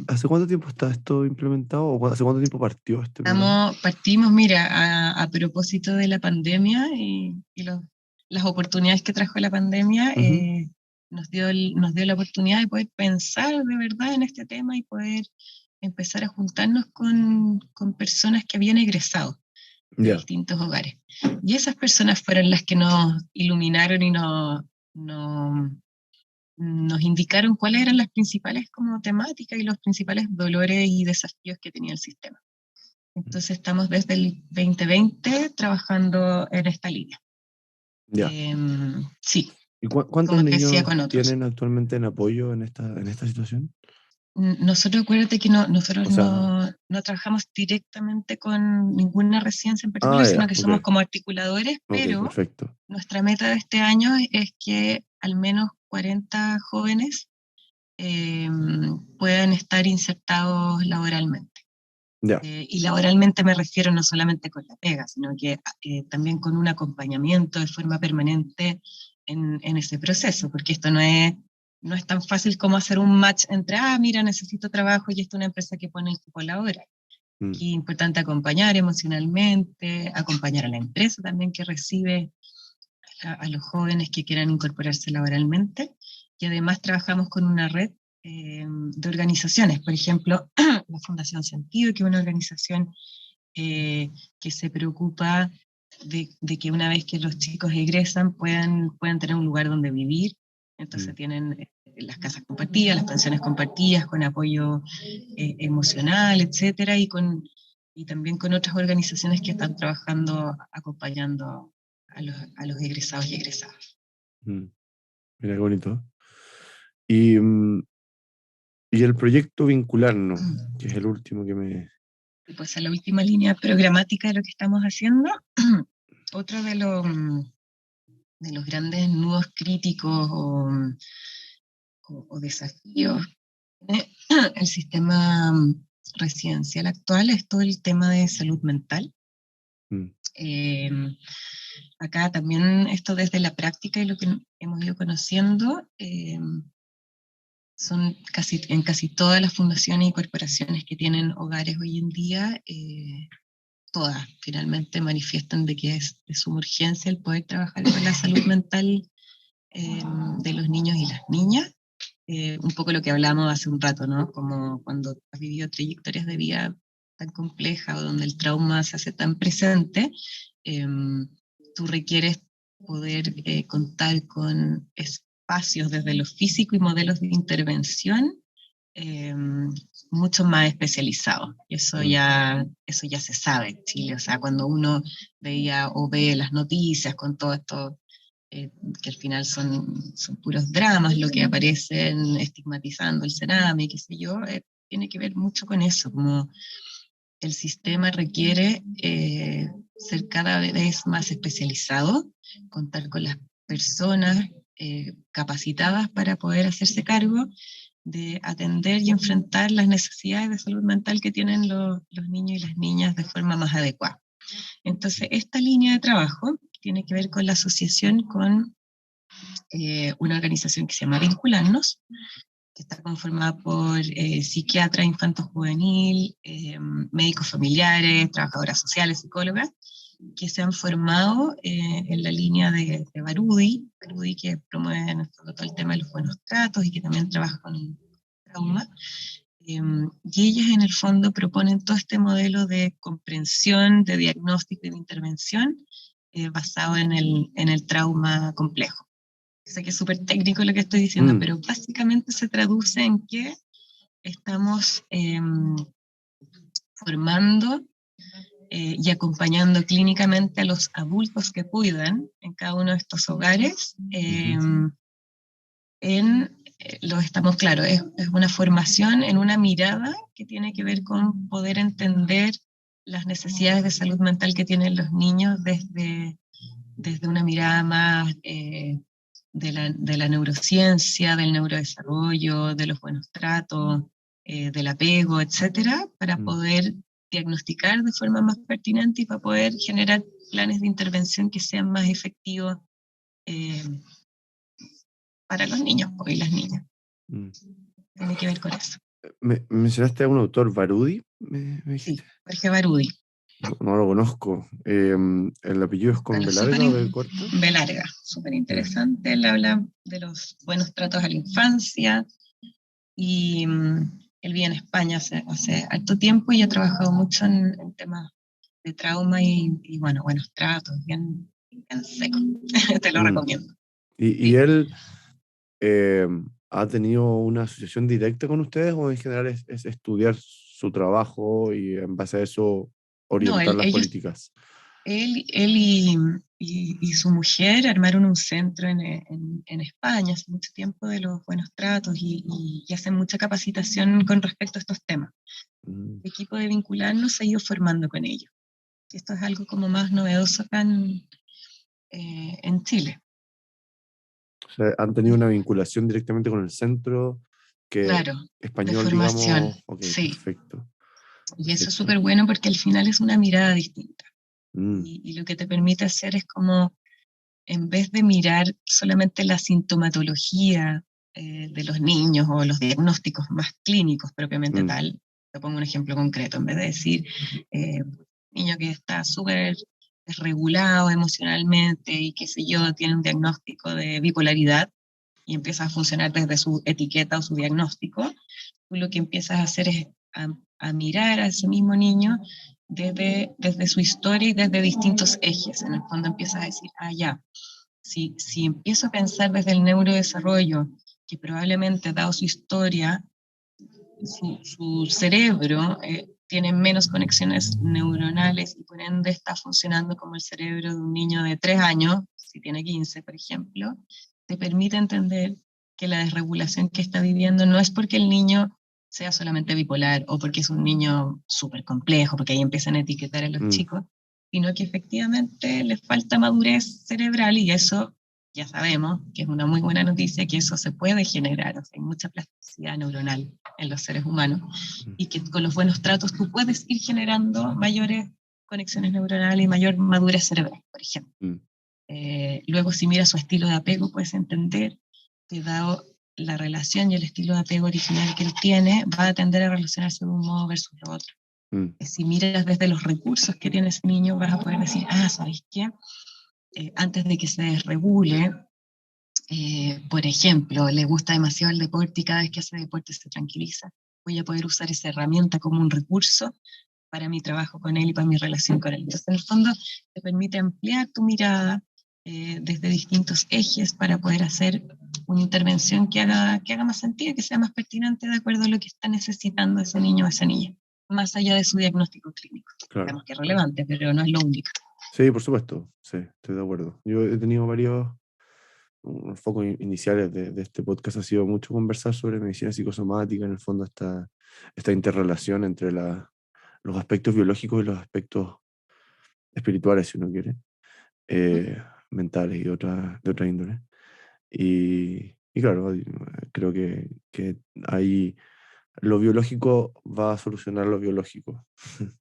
hace cuánto tiempo está esto implementado o hace cuánto tiempo partió este programa? Partimos, mira, a propósito de la pandemia y las oportunidades que trajo la pandemia, nos dio la oportunidad de poder pensar de verdad en este tema y poder empezar a juntarnos con personas que habían egresado de distintos hogares. Y esas personas fueron las que nos iluminaron y nos indicaron cuáles eran las principales como temáticas y los principales dolores y desafíos que tenía el sistema. Entonces estamos desde el 2020 trabajando en esta línea. Sí. ¿Y cuántos niños tienen actualmente en apoyo en esta situación? Nosotros, acuérdate que nosotros no trabajamos directamente con ninguna residencia en particular, sino que somos como articuladores, pero perfecto. Nuestra meta de este año es que al menos 40 jóvenes puedan estar insertados laboralmente. Y laboralmente me refiero no solamente con la pega, sino que también con un acompañamiento de forma permanente en ese proceso, porque esto no es tan fácil como hacer un match entre, mira, necesito trabajo y esto es una empresa que pone el cupo laboral. Aquí es importante acompañar emocionalmente, acompañar a la empresa también que recibe a los jóvenes que quieran incorporarse laboralmente, y además trabajamos con una red de organizaciones, por ejemplo, la Fundación Sentido, que es una organización que se preocupa de que una vez que los chicos egresan puedan tener un lugar donde vivir. Entonces tienen las casas compartidas, las pensiones compartidas, con apoyo emocional, etcétera, y también con otras organizaciones que están trabajando, acompañando a los egresados y egresadas. Mira qué bonito. Y, y el proyecto Vincularnos, que es el último que me... Y pues en la última línea programática de lo que estamos haciendo, otro de los grandes nudos críticos o desafíos el sistema residencial actual es todo el tema de salud mental. Eh, acá también esto desde la práctica y lo que hemos ido conociendo, son en casi todas las fundaciones y corporaciones que tienen hogares hoy en día, todas finalmente manifiestan de que es de suma urgencia el poder trabajar con la salud mental de los niños y las niñas. Un poco lo que hablábamos hace un rato, ¿no? Como cuando has vivido trayectorias de vida tan complejas o donde el trauma se hace tan presente, tú requieres poder contar con espacios desde lo físico y modelos de intervención mucho más especializados. Eso ya se sabe en Chile. O sea, cuando uno veía o ve las noticias con todo esto, que al final son puros dramas, lo que aparecen estigmatizando el cename, qué sé yo, tiene que ver mucho con eso, como el sistema requiere ser cada vez más especializado, contar con las personas capacitadas para poder hacerse cargo de atender y enfrentar las necesidades de salud mental que tienen los niños y las niñas de forma más adecuada. Entonces, esta línea de trabajo tiene que ver con la asociación con una organización que se llama Vincularnos, que está conformada por psiquiatra infanto-juvenil, médicos familiares, trabajadoras sociales, psicólogas, que se han formado en la línea de Barudi, que promueve en el fondo todo el tema de los buenos tratos y que también trabaja con trauma. Y ellas en el fondo proponen todo este modelo de comprensión, de diagnóstico y de intervención basado en el trauma complejo. Sé que es súper técnico lo que estoy diciendo, pero básicamente se traduce en que estamos formando y acompañando clínicamente a los adultos que cuidan en cada uno de estos hogares. Lo estamos, claro, es una formación en una mirada que tiene que ver con poder entender las necesidades de salud mental que tienen los niños desde una mirada más de la neurociencia, del neurodesarrollo, de los buenos tratos, del apego, etcétera, para poder diagnosticar de forma más pertinente y para poder generar planes de intervención que sean más efectivos para los niños y las niñas. Tiene que ver con eso. ¿Mencionaste a un autor, Barudi? ¿Me dijiste? Sí, Jorge Barudi. No lo conozco. ¿El apellido es con B larga o B corta? B larga, súper interesante. Él habla de los buenos tratos a la infancia y él vive en España hace harto tiempo y ha trabajado mucho en temas de trauma y bueno, buenos tratos, bien seco. Te lo recomiendo. ¿Y él ha tenido una asociación directa con ustedes o en general es estudiar su trabajo y en base a eso orientar las políticas? Él y su mujer armaron un centro en España hace mucho tiempo de los buenos tratos y hacen mucha capacitación con respecto a estos temas. El equipo de Vincularnos se ha ido formando con ellos. Esto es algo como más novedoso acá en Chile. O sea, han tenido una vinculación directamente con el centro español, de formación, digamos. Okay, sí. Perfecto. Y eso es súper bueno porque al final es una mirada distinta. Y lo que te permite hacer es como, en vez de mirar solamente la sintomatología de los niños o los diagnósticos más clínicos propiamente tal, te pongo un ejemplo concreto, en vez de decir, niño que está súper desregulado emocionalmente y qué sé yo, tiene un diagnóstico de bipolaridad y empieza a funcionar desde su etiqueta o su diagnóstico, tú lo que empiezas a hacer es a mirar a ese mismo niño desde su historia y desde distintos ejes. En el fondo empiezas a decir, ya, si empiezo a pensar desde el neurodesarrollo, que probablemente dado su historia, su cerebro tiene menos conexiones neuronales y por ende está funcionando como el cerebro de un niño de 3 años, si tiene 15, por ejemplo, te permite entender que la desregulación que está viviendo no es porque el niño sea solamente bipolar o porque es un niño súper complejo, porque ahí empiezan a etiquetar a los chicos, sino que efectivamente les falta madurez cerebral y eso ya sabemos que es una muy buena noticia, que eso se puede generar, o sea, hay mucha plasticidad neuronal en los seres humanos y que con los buenos tratos tú puedes ir generando mayores conexiones neuronales y mayor madurez cerebral, por ejemplo. Luego, si miras su estilo de apego, puedes entender que dado la relación y el estilo de apego original que él tiene, va a tender a relacionarse de un modo versus lo otro. Si miras desde los recursos que tiene ese niño, vas a poder decir, ¿sabéis qué? Antes de que se desregule, por ejemplo, le gusta demasiado el deporte y cada vez que hace deporte se tranquiliza, voy a poder usar esa herramienta como un recurso para mi trabajo con él y para mi relación con él. Entonces, en el fondo, te permite ampliar tu mirada desde distintos ejes para poder hacer una intervención que haga más sentido, que sea más pertinente de acuerdo a lo que está necesitando ese niño o esa niña, más allá de su diagnóstico clínico. Claro. Sabemos que es relevante, pero no es lo único. Sí, por supuesto, sí, estoy de acuerdo. Yo he tenido varios focos iniciales de este podcast, ha sido mucho conversar sobre medicina psicosomática, en el fondo esta interrelación entre los aspectos biológicos y los aspectos espirituales, si uno quiere, mentales y de otra índole. Y claro, creo que ahí lo biológico va a solucionar lo biológico,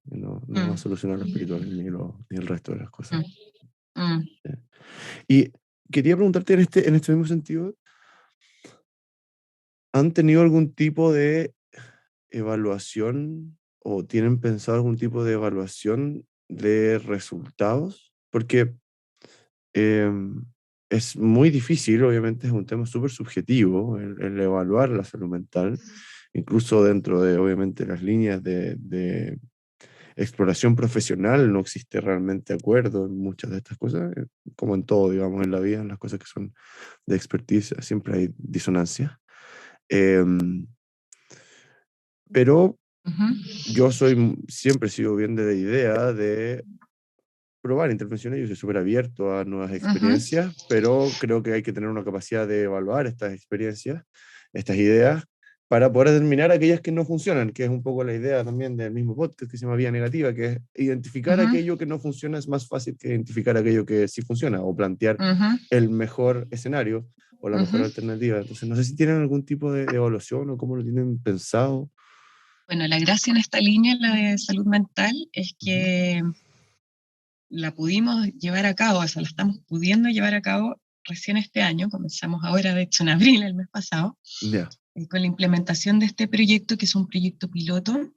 no va a solucionar lo espiritual ni el resto de las cosas. Sí. Y quería preguntarte en este mismo sentido, ¿han tenido algún tipo de evaluación o tienen pensado algún tipo de evaluación de resultados? Porque es muy difícil, obviamente es un tema súper subjetivo el evaluar la salud mental, incluso dentro de, obviamente, las líneas de exploración profesional no existe realmente acuerdo en muchas de estas cosas, como en todo, digamos, en la vida, en las cosas que son de expertise, siempre hay disonancia. Pero yo siempre sigo bien de la idea de probar intervenciones, yo soy súper abierto a nuevas experiencias, pero creo que hay que tener una capacidad de evaluar estas experiencias, estas ideas, para poder determinar aquellas que no funcionan, que es un poco la idea también del mismo podcast que se llama Vía Negativa, que es identificar aquello que no funciona es más fácil que identificar aquello que sí funciona, o plantear el mejor escenario o la mejor alternativa. Entonces, no sé si tienen algún tipo de evaluación o cómo lo tienen pensado. Bueno, la gracia en esta línea, la de salud mental, es que la pudimos llevar a cabo, o sea, la estamos pudiendo llevar a cabo recién este año, comenzamos ahora, de hecho, en abril, el mes pasado, con la implementación de este proyecto, que es un proyecto piloto,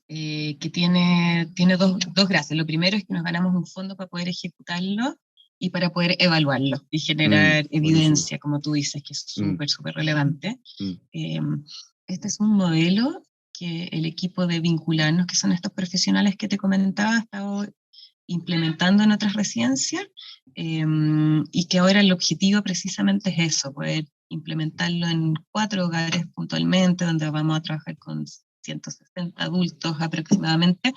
que tiene dos gracias. Lo primero es que nos ganamos un fondo para poder ejecutarlo y para poder evaluarlo y generar evidencia, como tú dices, que es súper, súper relevante. Este es un modelo que el equipo de Vincularnos, que son estos profesionales que te comentaba, ha estado implementando en otras residencias, y que ahora el objetivo precisamente es eso, poder implementarlo en 4 hogares puntualmente, donde vamos a trabajar con 160 adultos aproximadamente,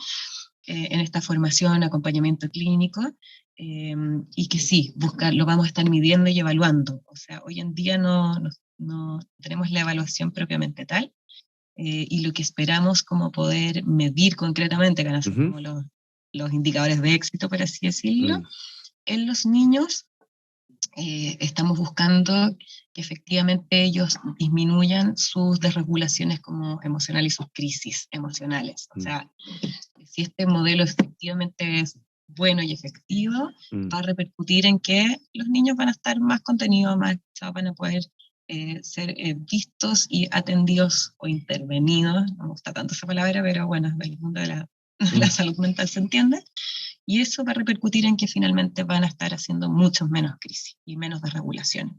en esta formación, acompañamiento clínico, y que sí, lo vamos a estar midiendo y evaluando. O sea, hoy en día no tenemos la evaluación propiamente tal, y lo que esperamos como poder medir concretamente, que van a ser como los indicadores de éxito, por así decirlo, en los niños. Estamos buscando que efectivamente ellos disminuyan sus desregulaciones como emocionales y sus crisis emocionales. O sea, si este modelo efectivamente es bueno y efectivo, va a repercutir en que los niños van a estar más contenidos, más escuchados, van a poder ser vistos y atendidos o intervenidos. No me gusta tanto esa palabra, pero bueno, en el mundo de la salud mental se entiende. Y eso va a repercutir en que finalmente van a estar haciendo muchos menos crisis y menos desregulaciones.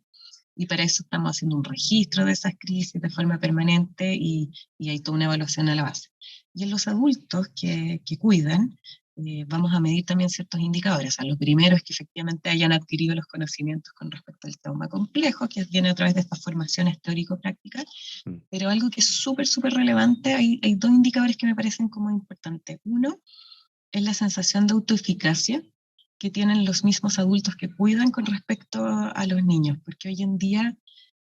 Y para eso estamos haciendo un registro de esas crisis de forma permanente y hay toda una evaluación a la base. Y en los adultos que cuidan, vamos a medir también ciertos indicadores. O sea, lo primero es que efectivamente hayan adquirido los conocimientos con respecto al trauma complejo, que viene a través de estas formaciones teórico-prácticas, pero algo que es súper, súper relevante, hay dos indicadores que me parecen como importantes. Uno es la sensación de autoeficacia que tienen los mismos adultos que cuidan con respecto a los niños, porque hoy en día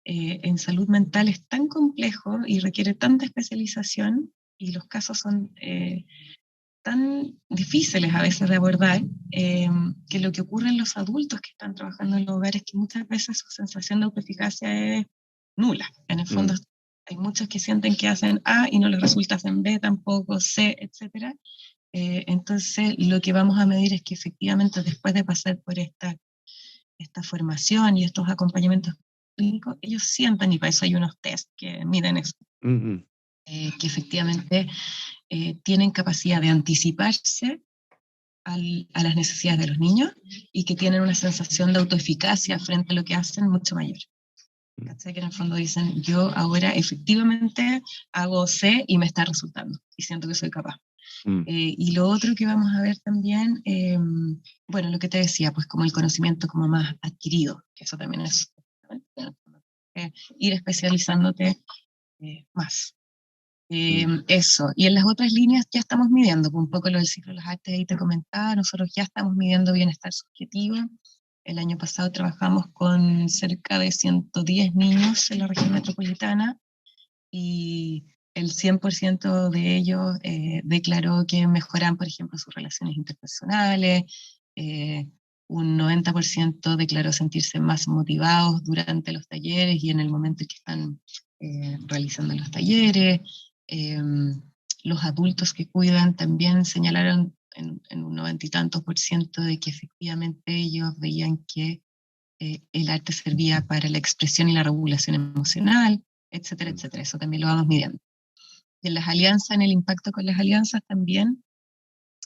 en salud mental es tan complejo y requiere tanta especialización y los casos son tan difíciles a veces de abordar, que lo que ocurre en los adultos que están trabajando en los hogares es que muchas veces su sensación de autoeficacia es nula. En el fondo hay muchos que sienten que hacen A y no les resulta hacen B tampoco, C, etcétera. Entonces, lo que vamos a medir es que efectivamente después de pasar por esta formación y estos acompañamientos clínicos, ellos sientan, y para eso hay unos test que miden eso, que efectivamente tienen capacidad de anticiparse a las necesidades de los niños y que tienen una sensación de autoeficacia frente a lo que hacen mucho mayor. ¿Cachai? Que en el fondo dicen, yo ahora efectivamente hago C y me está resultando, y siento que soy capaz. Y lo otro que vamos a ver también, bueno, lo que te decía, pues como el conocimiento como más adquirido, que eso también es ir especializándote más. Eso, y en las otras líneas ya estamos midiendo, un poco lo del ciclo de las artes, ahí te comentaba, nosotros ya estamos midiendo bienestar subjetivo. El año pasado trabajamos con cerca de 110 niños en la región metropolitana y el 100% de ellos declaró que mejoran, por ejemplo, sus relaciones interpersonales, un 90% declaró sentirse más motivados durante los talleres y en el momento en que están realizando los talleres. Los adultos que cuidan también señalaron en un 90 y tantos por ciento de que efectivamente ellos veían que el arte servía para la expresión y la regulación emocional, etcétera, etcétera. Eso también lo vamos midiendo. Y en las alianzas, en el impacto con las alianzas también,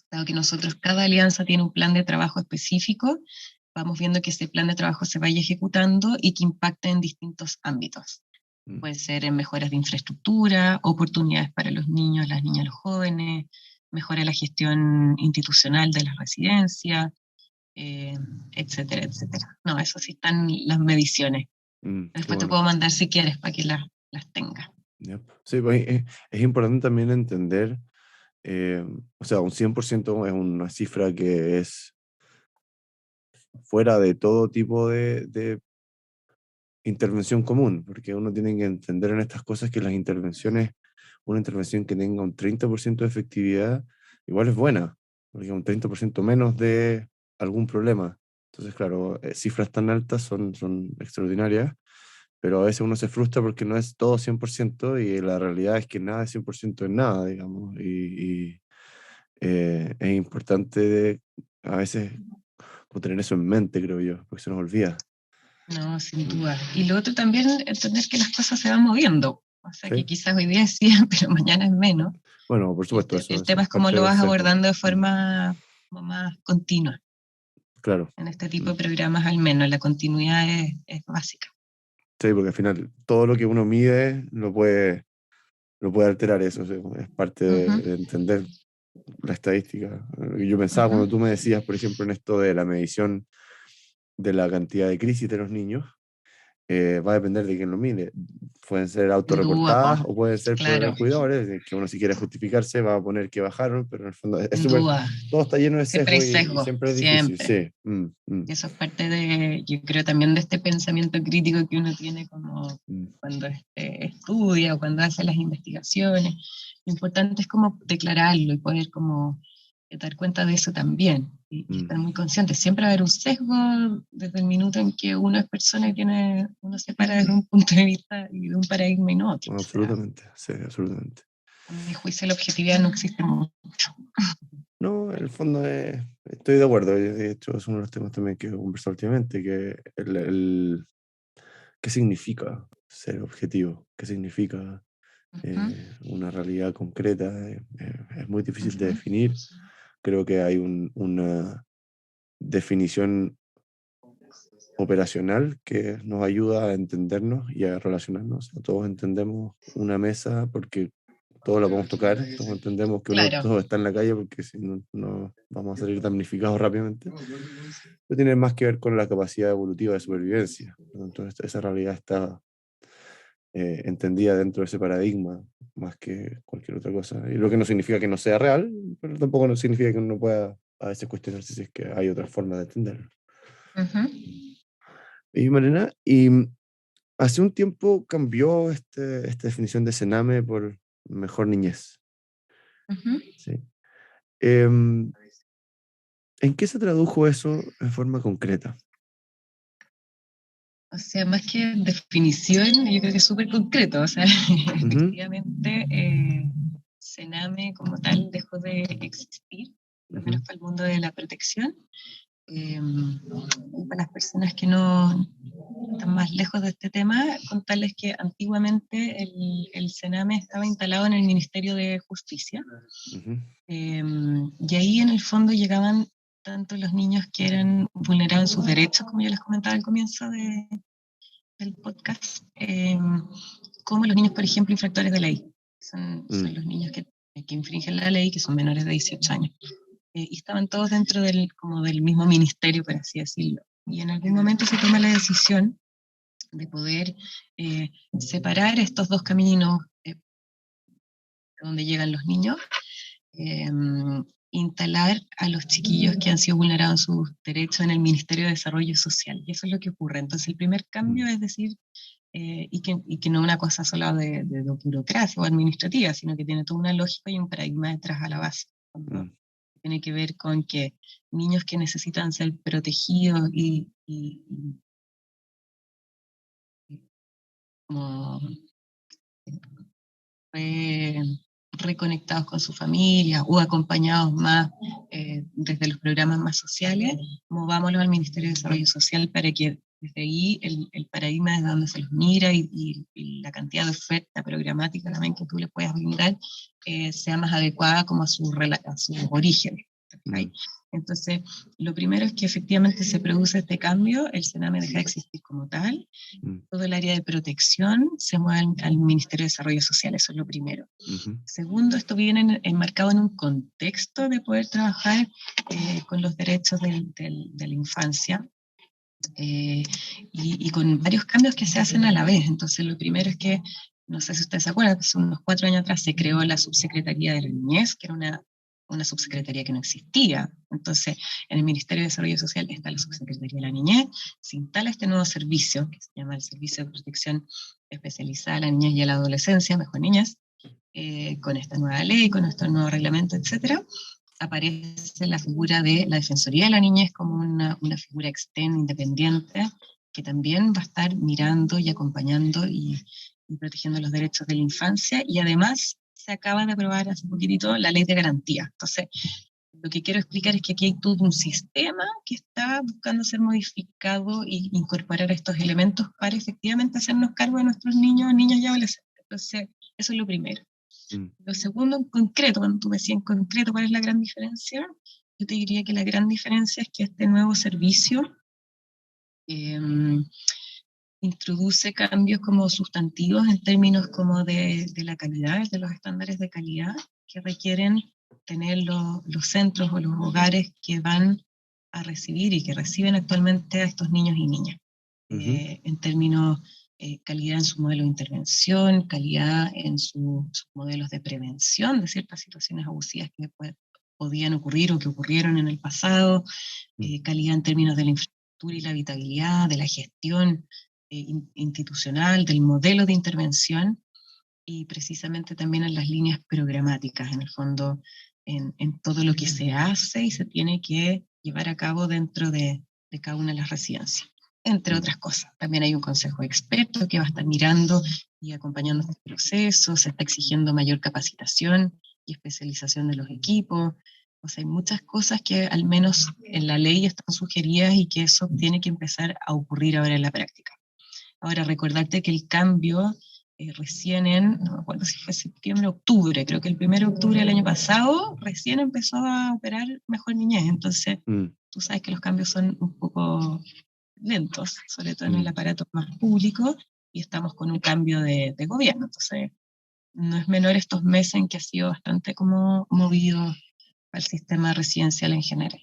dado que nosotros, cada alianza tiene un plan de trabajo específico, vamos viendo que ese plan de trabajo se vaya ejecutando y que impacte en distintos ámbitos. Puede ser en mejoras de infraestructura, oportunidades para los niños, las niñas, los jóvenes, mejora la gestión institucional de las residencias, etcétera, etcétera. No, eso sí están las mediciones. Después bueno. te puedo mandar si quieres para que las tengas. Yep. Sí, pues, es importante también entender, o sea, un 100% es una cifra que es fuera de todo tipo de intervención común, porque uno tiene que entender en estas cosas que las intervenciones, una intervención que tenga un 30% de efectividad, igual es buena, porque un 30% menos de algún problema. Entonces, claro, cifras tan altas son extraordinarias, pero a veces uno se frustra porque no es todo 100% y la realidad es que nada es 100% en nada, digamos, y es importante a veces tener eso en mente, creo yo, porque se nos olvida. No, sin duda. Y lo otro también, entender que las cosas se van moviendo. O sea, ¿Sí? que quizás hoy día es 100, pero mañana es menos. Bueno, por supuesto, El eso tema es es cómo parte lo del vas sesgo. abordando de forma como más continua. Claro. En este tipo de programas al menos, la continuidad es básica. Sí, porque al final todo lo que uno mide lo puede alterar eso, o sea, es parte de entender la estadística. Yo pensaba cuando tú me decías, por ejemplo, en esto de la medición de la cantidad de crisis de los niños, va a depender de quién lo mide. Pueden ser Sin duda, autorreportadas o pueden ser por claro, cuidadores, que uno si quiere justificarse va a poner que bajaron, pero en el fondo es sin súper, duda. todo está lleno de Siempre hay sesgo y sesgo, siempre es difícil, siempre. sí. Y eso es parte de, yo creo también de este pensamiento crítico que uno tiene como cuando estudia o cuando hace las investigaciones. Lo importante es como declararlo y poder como dar cuenta de eso también y estar muy consciente. Siempre va a haber un sesgo desde el minuto en que uno es persona y uno se para desde un punto de vista y de un paradigma y no otro. Bueno, O sea, absolutamente, sí, absolutamente. a mi juicio la objetividad no existe mucho. No, en el fondo estoy de acuerdo. De hecho, es uno de los temas también que he conversado últimamente, que ¿qué significa ser objetivo? ¿Qué significa una realidad concreta? Es muy difícil de definir. creo que hay una definición operacional que nos ayuda a entendernos y a relacionarnos. Todos entendemos una mesa porque todos la podemos tocar, todos entendemos que un Claro. auto está en la calle porque si no, no vamos a salir damnificados rápidamente. Pero tiene más que ver con la capacidad evolutiva de supervivencia. Entonces esa realidad está entendida dentro de ese paradigma más que cualquier otra cosa. Y lo que no significa que no sea real, pero tampoco no significa que uno pueda a veces cuestionarse si es que hay otra forma de entenderlo. Ujú. Y Malena, hace un tiempo cambió esta definición de Sename por mejor niñez. Ujú. ¿Sí? ¿En qué se tradujo eso en forma concreta? O sea, más que definición, yo creo que es súper concreto. O sea, efectivamente, Sename como tal dejó de existir, por lo menos para el mundo de la protección. Y para las personas que no están más lejos de este tema, contarles que antiguamente el Sename estaba instalado en el Ministerio de Justicia. Y ahí en el fondo llegaban tanto los niños que eran vulnerados en sus derechos, como yo les comentaba al comienzo del podcast, como los niños, por ejemplo, infractores de ley. Son los niños que infringen la ley, que son menores de 18 años. Y estaban todos dentro como del mismo ministerio, por así decirlo. Y en algún momento se toma la decisión de poder separar estos dos caminos donde llegan los niños, instalar a los chiquillos que han sido vulnerados sus derechos en el Ministerio de Desarrollo Social. Y eso es lo que ocurre. Entonces el primer cambio es decir, y que no es una cosa sola de burocracia o administrativa, sino que tiene toda una lógica y un paradigma detrás a la base. Tiene que ver con que niños que necesitan ser protegidos y como reconectados con su familia o acompañados más desde los programas más sociales, movámoslos al Ministerio de Desarrollo Social para que desde ahí el paradigma desde donde se los mira y la cantidad de oferta programática también que tú le puedas brindar sea más adecuada como a su origen. Entonces, lo primero es que efectivamente se produce este cambio, el Sename deja de existir como tal, todo el área de protección se mueve al Ministerio de Desarrollo Social, eso es lo primero. Segundo, esto viene enmarcado en un contexto de poder trabajar con los derechos de la infancia, y con varios cambios que se hacen a la vez. Entonces, lo primero es que, no sé si ustedes se acuerdan, hace unos 4 años atrás se creó la Subsecretaría de la Niñez, que era una subsecretaría que no existía. Entonces, en el Ministerio de Desarrollo Social está la Subsecretaría de la Niñez, se instala este nuevo servicio, que se llama el Servicio de Protección Especializada a la Niñez y a la Adolescencia, Mejor Niñez, con esta nueva ley, con este nuevo reglamento, etcétera. Aparece la figura de la Defensoría de la Niñez como una figura externa, independiente, que también va a estar mirando y acompañando y protegiendo los derechos de la infancia, y además se acaba de aprobar hace poquitito la ley de garantía. Entonces, lo que quiero explicar es que aquí hay todo un sistema que está buscando ser modificado e incorporar estos elementos para efectivamente hacernos cargo de nuestros niños, niñas y adolescentes. Entonces, eso es lo primero. Lo segundo, en concreto, cuando tú decías en concreto cuál es la gran diferencia, yo te diría que la gran diferencia es que este nuevo servicio introduce cambios como sustantivos en términos como de la calidad, de los estándares de calidad que requieren tener los centros o los hogares que van a recibir y que reciben actualmente a estos niños y niñas. En términos calidad en su modelo de intervención, calidad en sus modelos de prevención de ciertas situaciones abusivas que podían ocurrir o que ocurrieron en el pasado, calidad en términos de la infraestructura y la habitabilidad, de la gestión institucional, del modelo de intervención, y precisamente también en las líneas programáticas, en el fondo, en todo lo que se hace y se tiene que llevar a cabo dentro de cada una de las residencias, entre otras cosas. También hay un consejo de expertos que va a estar mirando y acompañando este proceso, se está exigiendo mayor capacitación y especialización de los equipos. O sea, hay muchas cosas que al menos en la ley están sugeridas y que eso tiene que empezar a ocurrir ahora en la práctica. Ahora, recordarte que el cambio recién no me acuerdo si fue septiembre o octubre, creo que el 1 de octubre del año pasado, recién empezó a operar Mejor Niñez. Entonces, tú sabes que los cambios son un poco lentos, sobre todo en el aparato más público, y estamos con un cambio de gobierno. Entonces, no es menor estos meses en que ha sido bastante como movido al sistema residencial en general.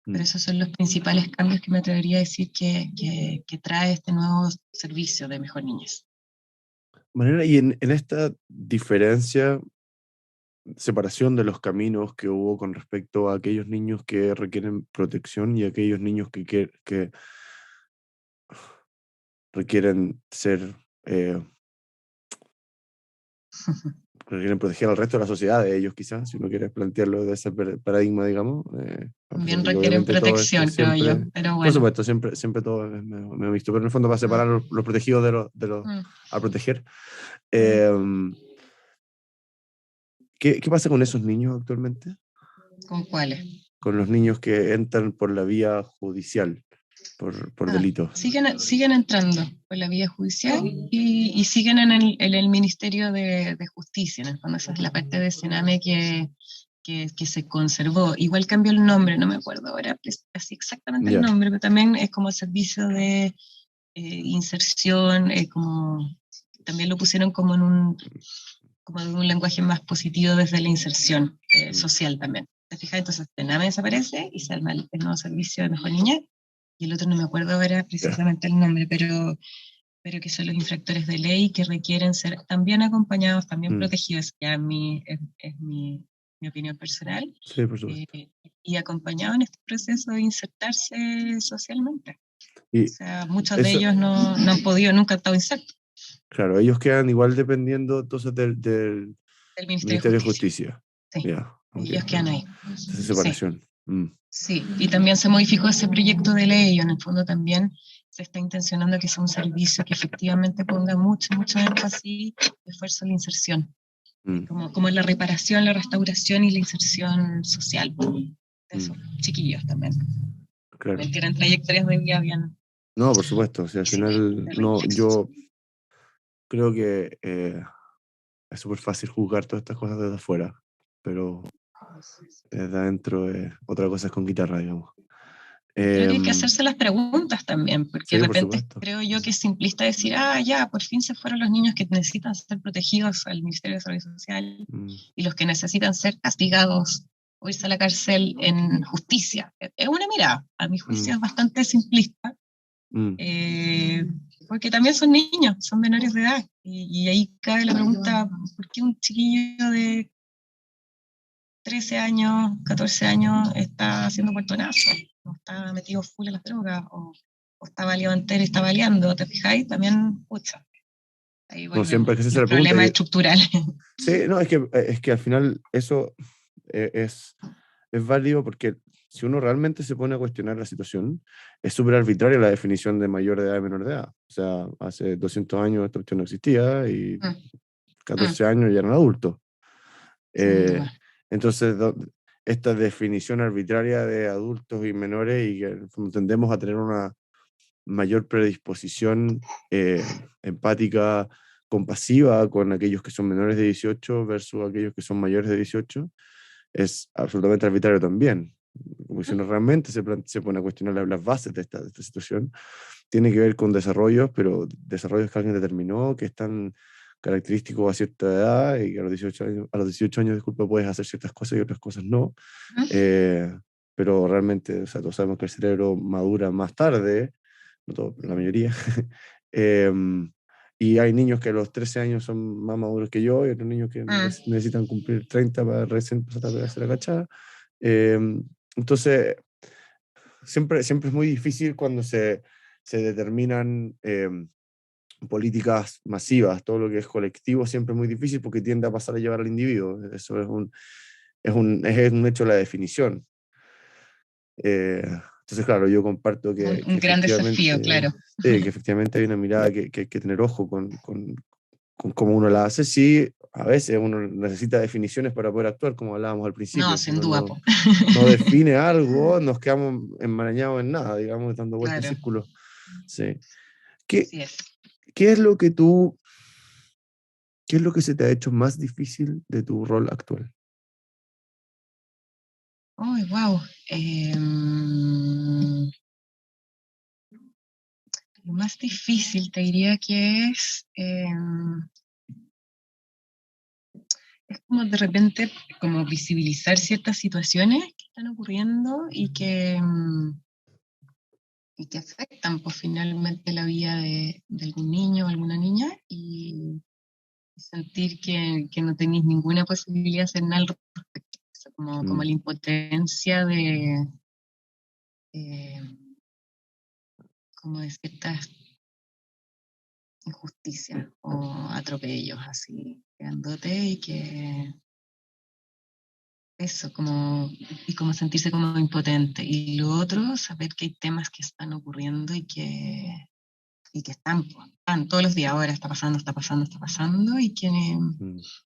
Pero esos son los principales cambios que me atrevería a decir que trae este nuevo servicio de Mejor Niñez. Mariana, y en esta diferencia, separación de los caminos que hubo con respecto a aquellos niños que requieren protección y aquellos niños que requieren ser, requieren proteger al resto de la sociedad, de ellos quizás, si uno quiere plantearlo de ese paradigma, digamos. A pesar También de que requieren obviamente todo esto protección, creo yo, siempre, pero por bueno. supuesto, siempre todo es medio mixto, pero en el fondo para separar los protegidos de los a proteger. ¿Qué pasa con esos niños actualmente? ¿Con cuáles? Con los niños que entran por la vía judicial, por delitos. Siguen entrando por la vía judicial y siguen en el Ministerio de Justicia. En el fondo, esa es la parte de Sename que se conservó. Igual cambió el nombre, no me acuerdo ahora así exactamente el nombre, pero también es como servicio de inserción, también lo pusieron como en un lenguaje más positivo desde la inserción social también. ¿Te fijas? Entonces, Sename desaparece y se arma el nuevo servicio de Mejor Niñez, y el otro no me acuerdo ahora precisamente el nombre, pero que son los infractores de ley que requieren ser también acompañados, también protegidos, ya es mi opinión personal, sí, por supuesto. Y acompañados en este proceso de insertarse socialmente. Y o sea, muchos de ellos no han podido, nunca han estado insertos. Claro, ellos quedan igual dependiendo entonces del Ministerio de Justicia. Sí, Okay, ellos quedan ahí. Esa separación. Sí, y también se modificó ese proyecto de ley, y en el fondo también se está intencionando que sea un servicio que efectivamente ponga mucho énfasis y esfuerzo en la inserción, como en la reparación, la restauración y la inserción social de esos chiquillos también. Claro. Tienen trayectorias de vida bien. No, por supuesto, o sea, al final yo creo que es súper fácil juzgar todas estas cosas desde afuera, pero desde adentro otra cosa es con guitarra, digamos. Creo que hay que hacerse las preguntas también, porque de repente creo yo que es simplista decir, ya, por fin se fueron los niños que necesitan ser protegidos al Ministerio de Salud Social y los que necesitan ser castigados o irse a la cárcel en justicia. Es una mirada, a mi juicio es bastante simplista, porque también son niños, son menores de edad, y ahí cabe la pregunta, ¿por qué un chiquillo de 13 años, 14 años está haciendo puertonazo? O está metido full en las drogas, o está baleado entero y está baleando, ¿te fijáis? También, pucha. Ahí no siempre hay que hacerse la pregunta. Problemas estructurales. Sí, no, es que al final eso es válido porque si uno realmente se pone a cuestionar la situación, es súper arbitraria la definición de mayor de edad y menor de edad. O sea, hace 200 años esta cuestión no existía y 14 años ya eran adultos. Entonces, esta definición arbitraria de adultos y menores, y que tendemos a tener una mayor predisposición empática, compasiva con aquellos que son menores de 18 versus aquellos que son mayores de 18, es absolutamente arbitrario también. Porque si uno realmente se pone a cuestionar las bases de esta situación, tiene que ver con desarrollos, pero desarrollos que alguien determinó, que están característicos a cierta edad, y que a los 18 años, disculpa, puedes hacer ciertas cosas y otras cosas no. Pero realmente, o sea, todos sabemos que el cerebro madura más tarde, no todo, pero la mayoría. Y hay niños que a los 13 años son más maduros que yo, y otros niños que necesitan cumplir 30 para recién empezar a pegarse la cachada. Entonces, siempre es muy difícil cuando se determinan políticas masivas. Todo lo que es colectivo siempre es muy difícil porque tiende a pasar a llevar al individuo. Eso es un hecho de la definición. Entonces, claro, yo comparto que un gran desafío, claro. Sí, que efectivamente hay una mirada que hay que tener ojo con cómo uno la hace. Sí, a veces uno necesita definiciones para poder actuar, como hablábamos al principio. No, sin duda. No define algo, nos quedamos enmarañados en nada, digamos, dando vueltas en círculos. Sí. ¿Qué es lo que tú ¿Qué es lo que se te ha hecho más difícil de tu rol actual? ¡Ay, wow! Lo más difícil te diría que es como de repente como visibilizar ciertas situaciones que están ocurriendo y que afectan pues, finalmente la vida de algún niño o alguna niña y sentir que no tenéis ninguna posibilidad de hacer nada al respecto. O sea, como la impotencia eh, como de ciertas injusticias o atropellos así grandote y que eso, y como sentirse como impotente. Y lo otro, saber que hay temas que están ocurriendo y que están, pues, están todos los días, ahora está pasando, está pasando, está pasando, y que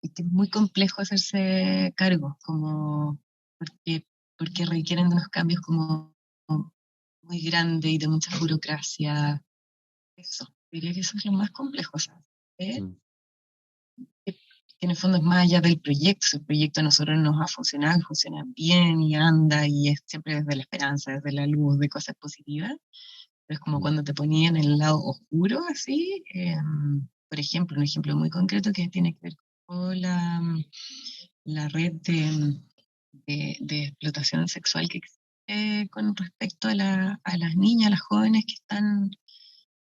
es muy complejo hacerse cargo, como porque requieren de unos cambios como muy grandes y de mucha burocracia. Eso, diría que eso es lo más complejo, ¿sabes? Mm, Que en el fondo es más allá del proyecto, si el proyecto a nosotros nos ha funcionado, funciona bien y anda y es siempre desde la esperanza, desde la luz, de cosas positivas, pero es como mm, cuando te ponían en el lado oscuro, así, por ejemplo, un ejemplo muy concreto que tiene que ver con la red de explotación sexual que existe con respecto a las niñas, a las jóvenes que están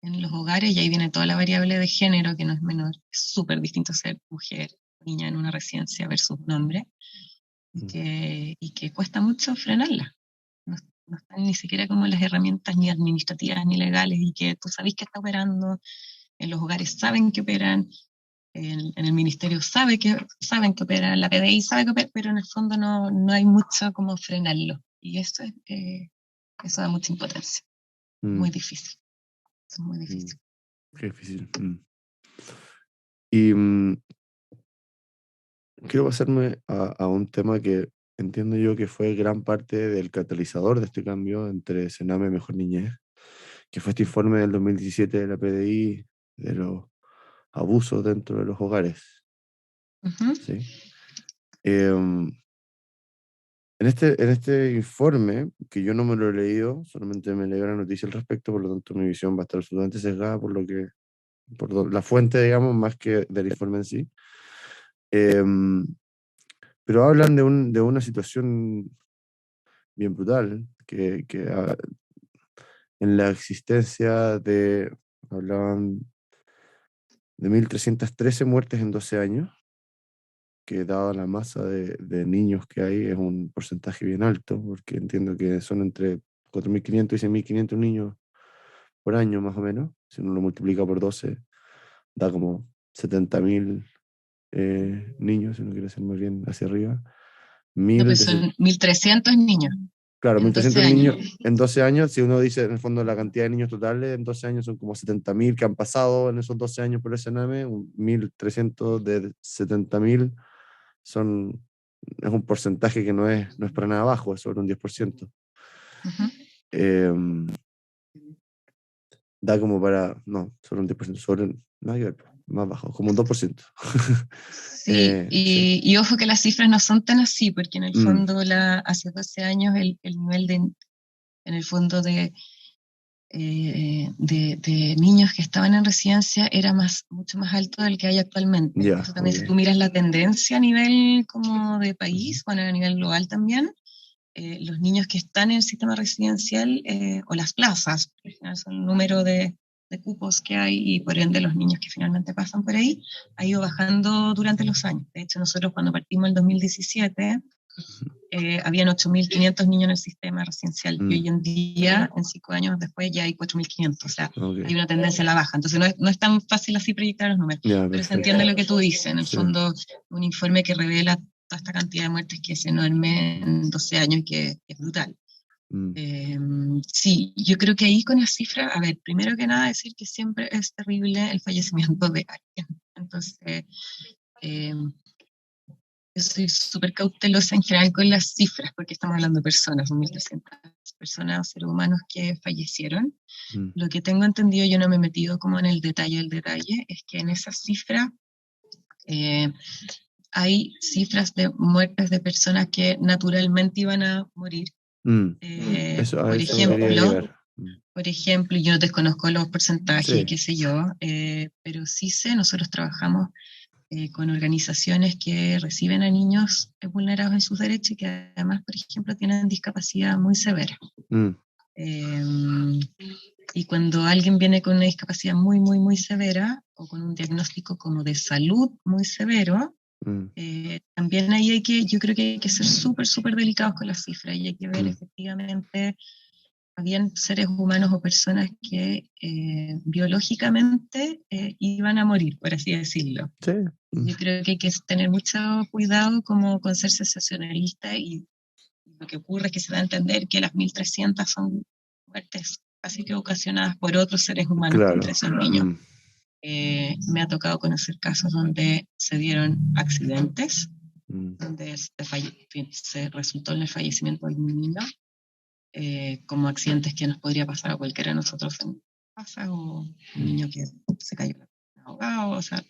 en los hogares, y ahí viene toda la variable de género, que no es menor, es súper distinto ser mujer, niña en una residencia versus un hombre, mm, y que cuesta mucho frenarla. No, no están ni siquiera como las herramientas ni administrativas ni legales, y que tú sabes que está operando, en los hogares saben que operan, en el ministerio saben que operan, la PDI sabe que operan, pero en el fondo no hay mucho como frenarlo. Y eso da mucha impotencia. mm, Muy difícil. Es muy mm. difícil. Qué difícil. Y quiero pasarme a un tema que entiendo yo que fue gran parte del catalizador de este cambio entre Sename y Mejor Niñez, que fue este informe del 2017 de la PDI de los abusos dentro de los hogares. Ujú. ¿Sí? Em, en este informe, que yo no me lo he leído, solamente me leí una noticia al respecto, por lo tanto mi visión va a estar absolutamente sesgada por la fuente, digamos, más que del informe en sí. Em, pero hablan de una situación bien brutal, en la existencia hablaban de 1.313 muertes en 12 años, que dada la masa de niños que hay es un porcentaje bien alto, porque entiendo que son entre 4.500 y 6.500 niños por año más o menos. Si uno lo multiplica por 12 da como 70.000 niños, si uno quiere hacer más bien hacia arriba. No, pues 1.300, son 1.300 niños claro, en 12 1.300 años. niños en 12 años. Si uno dice en el fondo la cantidad de niños totales en 12 años son como 70.000 que han pasado en esos 12 años por ese NAME, 1.300 de 70.000 son, es un porcentaje que no es para nada bajo, es sobre un 10%. Ujú. Em, Da como para, no, sobre un 10%, nada que ver, más bajo, como un 2%. Sí, Sí. y ojo que las cifras no son tan así, porque en el Mm, fondo hace 12 años el nivel en el fondo de niños que estaban en residencia era mucho más alto del que hay actualmente. ya, Eso también, si tú ok. miras la tendencia a nivel como de Ujú, país, bueno, a nivel global también, los niños que están en el sistema residencial o las plazas, que al final son el número de cupos que hay y por ende los niños que finalmente pasan por ahí, ha ido bajando durante los años. De hecho, nosotros cuando partimos el 2017, ujú. habían 8.500 niños en el sistema residencial y Mm, hoy en día, en 5 años después, ya hay 4.500. O sea, hay ok, una tendencia a la baja. Entonces no es tan fácil así proyectar los números, ya, pero se perfecto. entiende lo que tú dices. En el Sí. fondo, un informe que revela toda esta cantidad de muertes que es enorme Mm, en 12 años y que es brutal. mm, Sí, yo creo que ahí con la cifra, a ver, primero que nada decir que siempre es terrible el fallecimiento de alguien. Entonces, eh, yo soy súper cautelosa en general con las cifras, porque estamos hablando de personas, son 1.300 personas o seres humanos que fallecieron. mm, Lo que tengo entendido, yo no me he metido como en el detalle del detalle, es que en esa cifra Hay cifras de muertes de personas que naturalmente iban a morir. Eso, a Por eso quería ejemplo, llegar. yo desconozco los porcentajes, Sí. qué sé yo, pero sí sé, nosotros trabajamos con organizaciones que reciben a niños vulnerados en sus derechos y que además, por ejemplo, tienen discapacidad muy severa. Y cuando alguien viene con una discapacidad muy, muy, muy severa o con un diagnóstico como de salud muy severo, también ahí yo creo que hay que ser súper, súper delicados con las cifras y hay que ver efectivamente, habían seres humanos o personas que biológicamente iban a morir, por así decirlo. Sí. Yo creo que hay que tener mucho cuidado como con ser sensacionalista y lo que ocurre es que se da a entender que las 1.300 son muertes casi que ocasionadas por otros seres humanos contra esos niños. Me ha tocado conocer casos donde se dieron accidentes, donde se resultó en el fallecimiento de un niño, como accidentes que nos podría pasar a cualquiera de nosotros en casa, o un niño que se cayó ahogado, o sea,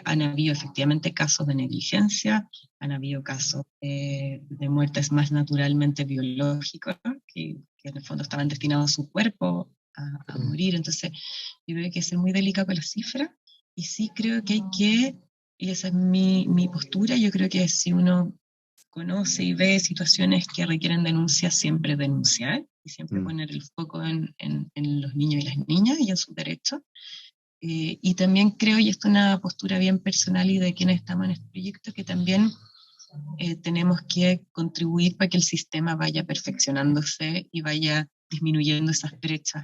han habido efectivamente casos de negligencia, han habido casos de muertes más naturalmente biológicas, que en el fondo estaban destinados a su cuerpo a morir. Entonces, yo creo que hay que ser muy delicado con las cifras, y sí creo que hay que, y esa es mi postura, yo creo que si uno conoce y ve situaciones que requieren denuncia, siempre denunciar y siempre poner el foco en los niños y las niñas y en sus derechos. Y también creo, y esto es una postura bien personal y de quienes estamos en este proyecto, que también tenemos que contribuir para que el sistema vaya perfeccionándose y vaya disminuyendo esas brechas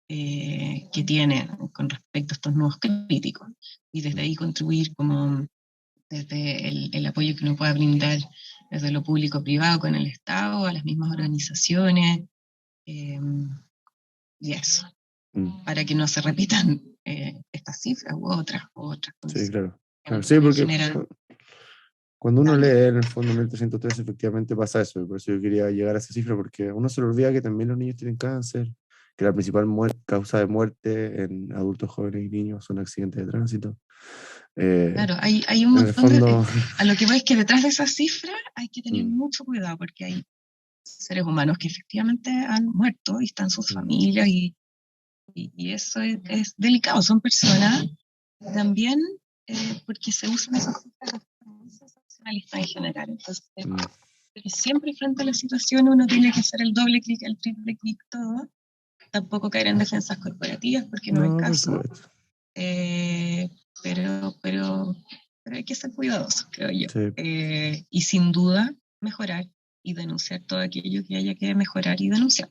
que tiene con respecto a estos nuevos críticos. Y desde ahí contribuir como desde el apoyo que uno pueda brindar desde lo público-privado con el Estado, a las mismas organizaciones, y eso, para que no se repitan estas cifras u otras cosas. Sí, claro. Sí, porque cuando uno lee en el fondo 1313 efectivamente pasa eso, por eso yo quería llegar a esa cifra, porque uno se le olvida que también los niños tienen cáncer, que la principal causa de muerte en adultos jóvenes y niños son accidentes de tránsito. Claro, hay un montón fondo... a lo que voy es que detrás de esas cifras hay que tener mucho cuidado, porque hay seres humanos que efectivamente han muerto y están sus familias, y eso es delicado, son personas también, porque se usan esas cifras sensacionalistas en general. Entonces, siempre frente a la situación uno tiene que hacer el doble clic, el triple clic, todo. Tampoco caer en defensas corporativas, porque no hay caso. Pero hay que ser cuidadosos, creo yo. Sí. Y sin duda mejorar y denunciar todo aquello que haya que mejorar y denunciar.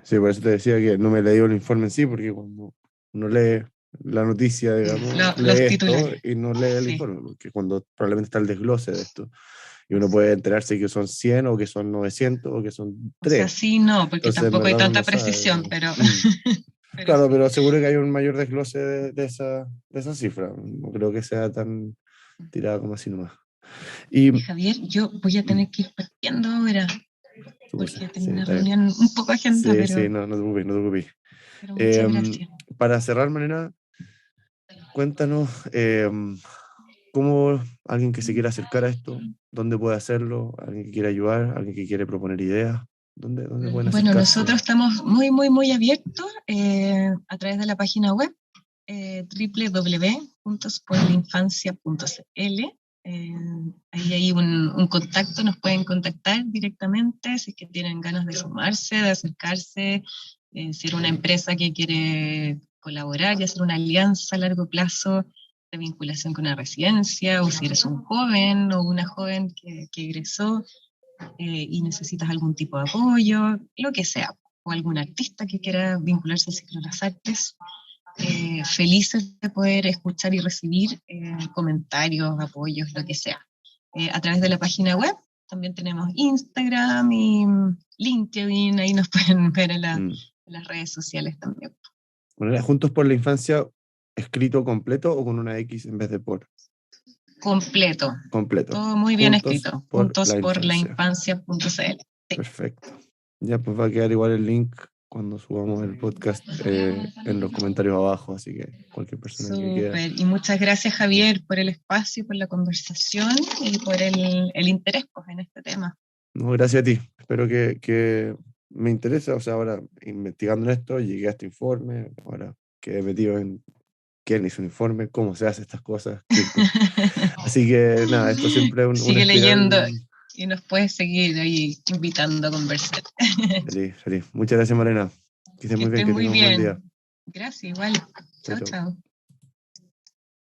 Sí, por eso te decía que no me leí el informe en sí, porque cuando uno lee la noticia, digamos, lee esto y no lee el informe, porque cuando probablemente está el desglose de esto, y uno puede enterarse que son 100 o que son 900 o que son 3. O sea, sí, no, porque entonces, tampoco hay tanta precisión, sabe, pero... Claro, pero seguro que hay un mayor desglose de esa cifra. No creo que sea tan tirada como así nomás. Y Javier, yo voy a tener que ir partiendo ahora, porque tengo una reunión un poco agenda, sí, pero... Sí, no te preocupes, no te preocupes. Pero muchas gracias. Para cerrar, Mariana, cuéntanos cómo alguien que se quiera acercar a esto, dónde puede hacerlo, alguien que quiera ayudar, alguien que quiere proponer ideas, ¿dónde pueden acercarse? Bueno, nosotros estamos muy, muy, muy abiertos a través de la página web www.juntosporlainfancia.cl. Ahí hay un contacto, nos pueden contactar directamente si es que tienen ganas de sumarse, de acercarse, si es una empresa que quiere colaborar y hacer una alianza a largo plazo de vinculación con una residencia, o si eres un joven o una joven que egresó y necesitas algún tipo de apoyo, lo que sea, o algún artista que quiera vincularse al ciclo de las artes. Felices de poder escuchar y recibir comentarios, apoyos, lo que sea. A través de la página web también tenemos Instagram y LinkedIn, ahí nos pueden ver en las redes sociales también. Bueno, Juntos por la Infancia, ¿escrito completo o con una X en vez de por? Completo. Todo muy bien escrito. Juntos por la infancia.cl. Sí. Perfecto. Ya pues va a quedar igual el link cuando subamos el podcast en los comentarios abajo, así que cualquier persona que quiera. Súper, y muchas gracias Javier por el espacio, por la conversación y por el interés pues, en este tema. No, gracias a ti. Espero que me interesa, o sea, ahora investigando en esto, llegué a este informe, ahora quedé metido en quién hizo un informe, cómo se hacen estas cosas. Así que nada, esto siempre es Sigue una espiral. leyendo y nos puedes seguir ahí invitando a conversar. Feliz, feliz. Muchas gracias, Marina. Que estés muy bien, que muy tengas un buen día. bien. Gracias, igual. Chao, chao.